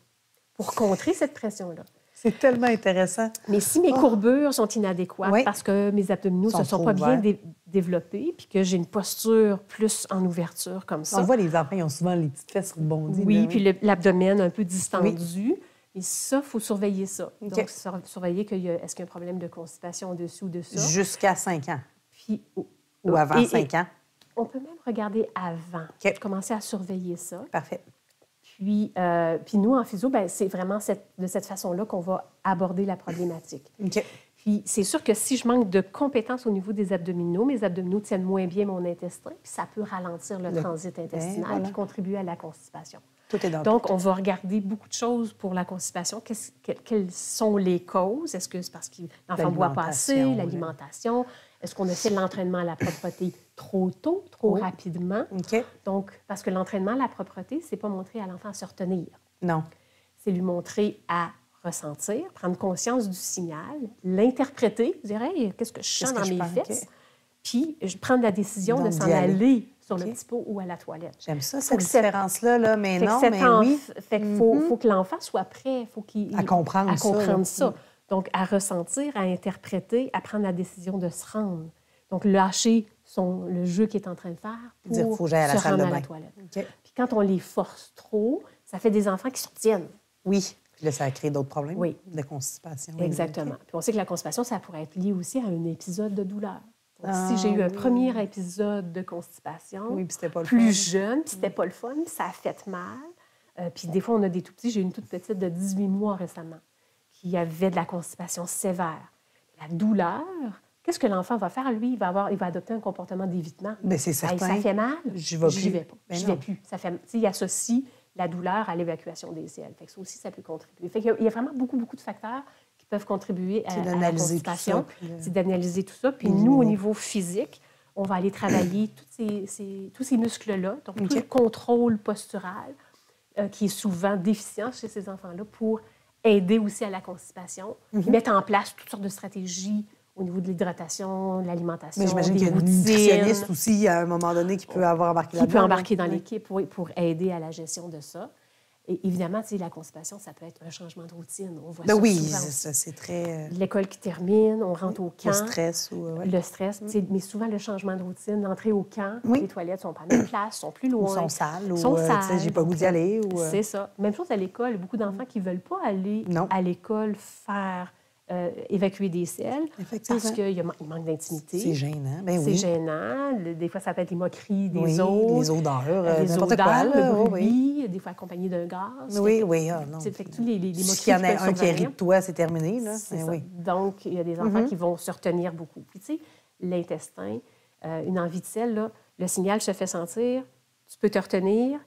S2: pour contrer cette pression-là.
S1: C'est tellement intéressant.
S2: Mais si mes courbures sont inadéquates parce que mes abdominaux ne se sont pas bien développés puis que j'ai une posture plus en ouverture comme ça.
S1: On voit les enfants, ils ont souvent les petites fesses rebondies.
S2: Oui,
S1: là,
S2: puis l'abdomen un peu distendu. Oui. Et ça, il faut surveiller ça.
S1: Okay.
S2: Donc, surveiller est-ce qu'il y a un problème de constipation au-dessus ou de ça.
S1: Jusqu'à 5 ans.
S2: Puis,
S1: ou avant 5 ans.
S2: On peut même regarder avant.
S1: Okay.
S2: Commencer à surveiller ça.
S1: Parfait.
S2: Puis nous, en physio, c'est vraiment de cette façon-là qu'on va aborder la problématique.
S1: Okay.
S2: Puis c'est sûr que si je manque de compétences au niveau des abdominaux, mes abdominaux tiennent moins bien mon intestin, puis ça peut ralentir le transit intestinal puis contribuer à la constipation.
S1: Tout est dans
S2: Donc, on va regarder beaucoup de choses pour la constipation. Quelles sont les causes? Est-ce que c'est parce que l'enfant ne boit pas assez, l'alimentation? Est-ce qu'on a fait l'entraînement à la propreté trop tôt, trop rapidement?
S1: Okay.
S2: Donc, parce que l'entraînement à la propreté, c'est pas montrer à l'enfant à se retenir.
S1: Non.
S2: C'est lui montrer à ressentir, prendre conscience du signal, l'interpréter, dire hey, qu'est-ce que je sens dans mes fesses? Puis, je prends la décision de s'en aller sur le petit pot ou à la toilette.
S1: J'aime ça, cette différence-là, mais non, mais oui.
S2: Fait qu'il faut que l'enfant soit prêt,
S1: à comprendre
S2: ça. Donc, à ressentir, à interpréter, à prendre la décision de se rendre. Donc, lâcher le jeu qu'il est en train de faire pour
S1: dire, faut que j'aille à la salle de bain.
S2: À la toilette. Okay. Puis quand on les force trop, ça fait des enfants qui se retiennent.
S1: Oui. Puis là, ça crée d'autres problèmes de constipation.
S2: Exactement. Puis on sait que la constipation, ça pourrait être lié aussi à un épisode de douleur. Donc, si j'ai eu un premier épisode de constipation,
S1: puis c'était pas le
S2: plus jeune, puis c'était pas le fun, puis ça a fait mal. Puis des fois, on a des tout-petits. J'ai eu une toute petite de 18 mois récemment qui avait de la constipation sévère. La douleur, qu'est-ce que l'enfant va faire? Lui, il va adopter un comportement d'évitement.
S1: Bien, c'est certain.
S2: Ça fait mal,
S1: j'y
S2: vais pas.
S1: Ben
S2: j'y vais plus. Il associe la douleur à l'évacuation des selles. Fait que ça aussi, ça peut contribuer. Fait qu'il y a vraiment beaucoup, beaucoup de facteurs qui peuvent contribuer à la constipation. C'est d'analyser tout ça. Puis nous, au niveau physique, on va aller travailler tous ces muscles-là, donc tout le contrôle postural qui est souvent déficient chez ces enfants-là pour aider aussi à la constipation, mettre en place toutes sortes de stratégies au niveau de l'hydratation, de l'alimentation,
S1: mais j'imagine qu'il y a un nutritionniste aussi, à un moment donné, qui peut avoir embarqué là-dedans.
S2: Qui peut embarquer dans l'équipe pour aider à la gestion de ça. Et évidemment, la constipation, ça peut être un changement de routine. On voit ça
S1: oui,
S2: souvent.
S1: c'est très...
S2: L'école qui termine, on rentre au camp.
S1: Le stress.
S2: Le stress. Mais souvent, le changement de routine, l'entrée au camp, les toilettes sont pas à la même place, sont plus loin.
S1: Ou sont sales.
S2: J'ai
S1: pas le goût d'y aller.
S2: C'est ça. Même chose à l'école. Il y a beaucoup d'enfants qui ne veulent pas aller à l'école faire... évacuer des selles parce qu'il manque d'intimité.
S1: C'est gênant.
S2: C'est gênant. Des fois, ça peut être les moqueries des autres.
S1: Les odeurs,
S2: n'importe
S1: quoi.
S2: Le bruit, des fois accompagné d'un gaz.
S1: Oui.
S2: Fait que tous les moqueries
S1: s'il y en a un qui rit de toi, c'est terminé. Là.
S2: C'est ça. Donc, il y a des enfants qui vont se retenir beaucoup. Puis, tu sais, l'intestin, une envie de selle, là, le signal se fait sentir, tu peux te retenir.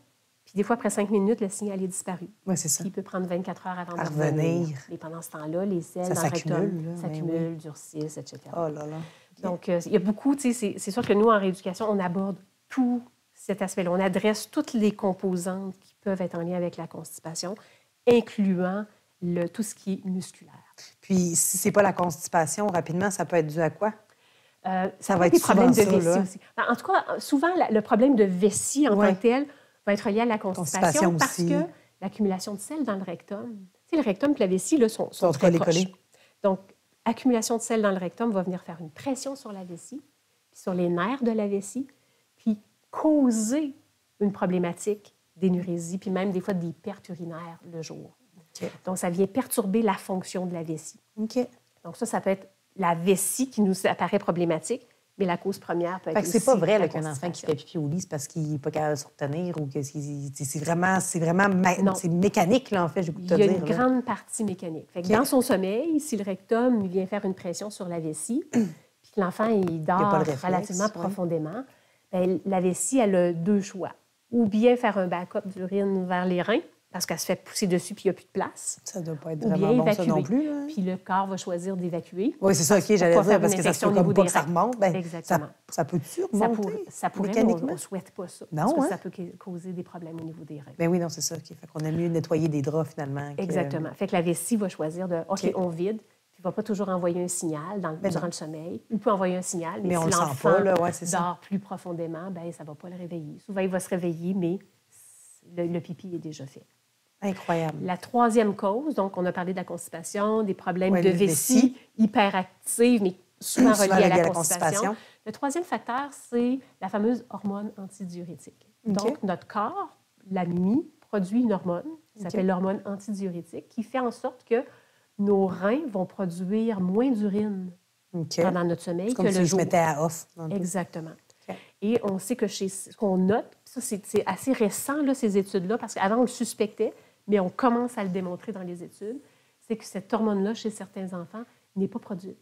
S2: Puis des fois, après 5 minutes, le signal est disparu.
S1: Oui, c'est ça.
S2: Il peut prendre 24 heures avant de
S1: revenir.
S2: Et pendant ce temps-là, les selles dans le rectum s'accumulent, durcissent, etc.
S1: Oh là là.
S2: Donc, il y a beaucoup, tu sais, c'est sûr que nous, en rééducation, on aborde tout cet aspect-là. On adresse toutes les composantes qui peuvent être en lien avec la constipation, incluant tout ce qui est musculaire.
S1: Puis, si ce n'est pas la constipation, rapidement, ça peut être dû à quoi?
S2: Ça va être des problèmes de vessie aussi. En tout cas, souvent, le problème de vessie en tant que tel va être lié à la constipation parce que l'accumulation de sel dans le rectum, tu sais, le rectum et la vessie là, sont très proches. Donc, accumulation de sel dans le rectum va venir faire une pression sur la vessie, puis sur les nerfs de la vessie, puis causer une problématique d'énurésie, puis même des fois des pertes urinaires le jour. Okay. Donc, ça vient perturber la fonction de la vessie.
S1: Okay.
S2: Donc, ça peut être la vessie qui nous apparaît problématique, mais la cause première peut être aussi
S1: c'est pas vrai qu'un enfant qui fait pipi au lit, c'est parce qu'il n'est pas capable de se retenir ou que c'est vraiment mécanique, là, en fait, j'ai goût de te dire.
S2: Il y a une grande partie mécanique. Fait que dans son sommeil, si le rectum vient faire une pression sur la vessie, puis que l'enfant il dort relativement profondément, bien, la vessie, elle a 2 choix. Ou bien faire un backup d'urine vers les reins, parce qu'elle se fait pousser dessus puis il n'y a plus de place.
S1: Ça ne doit pas être
S2: Ou
S1: vraiment
S2: bien
S1: bon,
S2: évacuer.
S1: ça non plus. Là.
S2: Puis le corps va choisir d'évacuer.
S1: Oui, c'est ça, OK, j'allais dire, parce que ça se peut comme pas que ça remonte. Bien,
S2: exactement.
S1: Ça peut-tu remonter?
S2: Ça pourrait,
S1: mécaniquement?
S2: mais on ne souhaite pas ça.
S1: Non,
S2: parce que ça peut causer des problèmes au niveau des reins.
S1: Bien oui, non, c'est ça. OK. Fait qu'on aime mieux nettoyer des draps, finalement.
S2: Exactement. Fait que la vessie va choisir de, OK, on vide, puis il ne va pas toujours envoyer un signal durant le sommeil. Il peut envoyer un signal, mais si l'enfant dort plus profondément, bien, ça ne va pas le réveiller. Souvent, il va se réveiller, mais le pipi est déjà fait.
S1: Incroyable.
S2: La troisième cause, donc on a parlé de la constipation, des problèmes de vessie hyperactive, mais souvent reliés à la constipation. Le troisième facteur, c'est la fameuse hormone antidiurétique. Donc, notre corps, la nuit, produit une hormone qui s'appelle l'hormone antidiurétique, qui fait en sorte que nos reins vont produire moins d'urine pendant notre sommeil que le jour. Comme si je mettais
S1: à off.
S2: Exactement. Et on sait que ce qu'on note, ça c'est assez récent, là, ces études-là, parce qu'avant on le suspectait, mais on commence à le démontrer dans les études, c'est que cette hormone-là, chez certains enfants, n'est pas produite.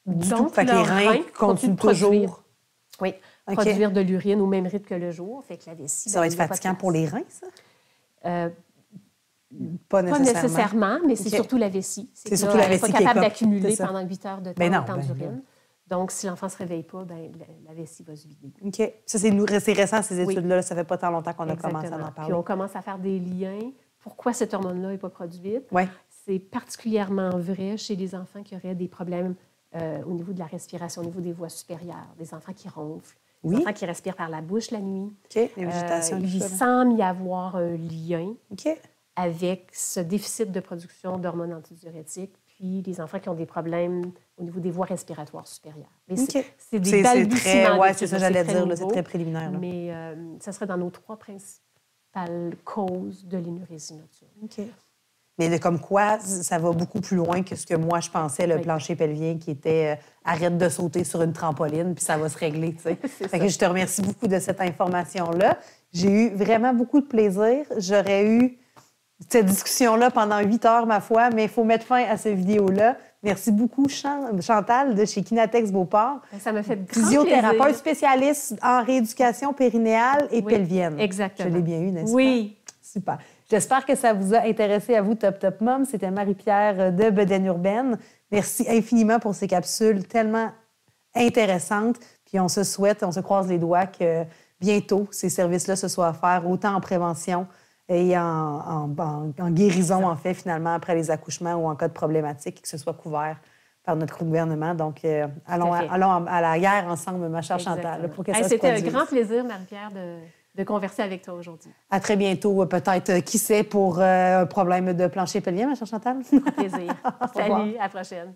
S1: Donc, les reins continuent toujours.
S2: Oui, produire de l'urine au même rythme que le jour. Fait que la vessie,
S1: ça va être fatigant pour les reins, ça?
S2: Pas nécessairement, mais c'est surtout la vessie.
S1: C'est surtout la vessie qui est
S2: capable d'accumuler pendant 8 heures de temps d'urine.
S1: Non.
S2: Donc, si l'enfant ne se réveille pas, bien, la vessie va se vider.
S1: OK. Ça, c'est récent, ces études-là. Ça ne fait pas tant longtemps qu'on a commencé à en parler.
S2: Puis on commence à faire des liens. Pourquoi cette hormone-là n'est pas produite?
S1: Oui.
S2: C'est particulièrement vrai chez les enfants qui auraient des problèmes au niveau de la respiration, au niveau des voies supérieures, des enfants qui ronflent, des enfants qui respirent par la bouche la nuit.
S1: OK. Les végétations,
S2: il semble y avoir un lien avec ce déficit de production d'hormones antidiurétiques, puis les enfants qui ont des problèmes au niveau des voies respiratoires supérieures. Mais c'est des balbutiements.
S1: Oui, c'est ça, j'allais dire. C'est très préliminaire. Là.
S2: Mais ça serait dans nos 3 principales causes de l'énurésie nocturne.
S1: OK. Mais comme quoi, ça va beaucoup plus loin que ce que moi, je pensais, le plancher pelvien qui était arrête de sauter sur une trampoline, puis ça va se régler, tu sais. Fait que je te remercie beaucoup de cette information-là. J'ai eu vraiment beaucoup de plaisir. J'aurais eu cette discussion-là pendant 8 heures, ma foi, mais il faut mettre fin à cette vidéo-là. Merci beaucoup, Chantal, de chez Kinatex Beauport.
S2: Ça m'a fait grand
S1: physiothérapeute
S2: plaisir.
S1: Spécialiste en rééducation périnéale et pelvienne.
S2: Exactement.
S1: Je l'ai bien eu, n'est-ce pas?
S2: Oui.
S1: Super. J'espère que ça vous a intéressé à vous, Top Mom. C'était Marie-Pierre de Bedaine Urbaine. Merci infiniment pour ces capsules tellement intéressantes. Puis on se croise les doigts que bientôt, ces services-là se soient offerts autant en prévention et en guérison, en fait, finalement, après les accouchements ou en cas de problématique, que ce soit couvert par notre gouvernement. Donc, allons à la guerre ensemble, ma chère Chantal, pour que ça se produise.
S2: C'était un grand plaisir, Marie-Pierre, de converser avec toi aujourd'hui.
S1: À très bientôt, peut-être, qui sait, pour un problème de plancher pelvien, ma chère Chantal?
S2: Un plaisir. Salut, à la prochaine.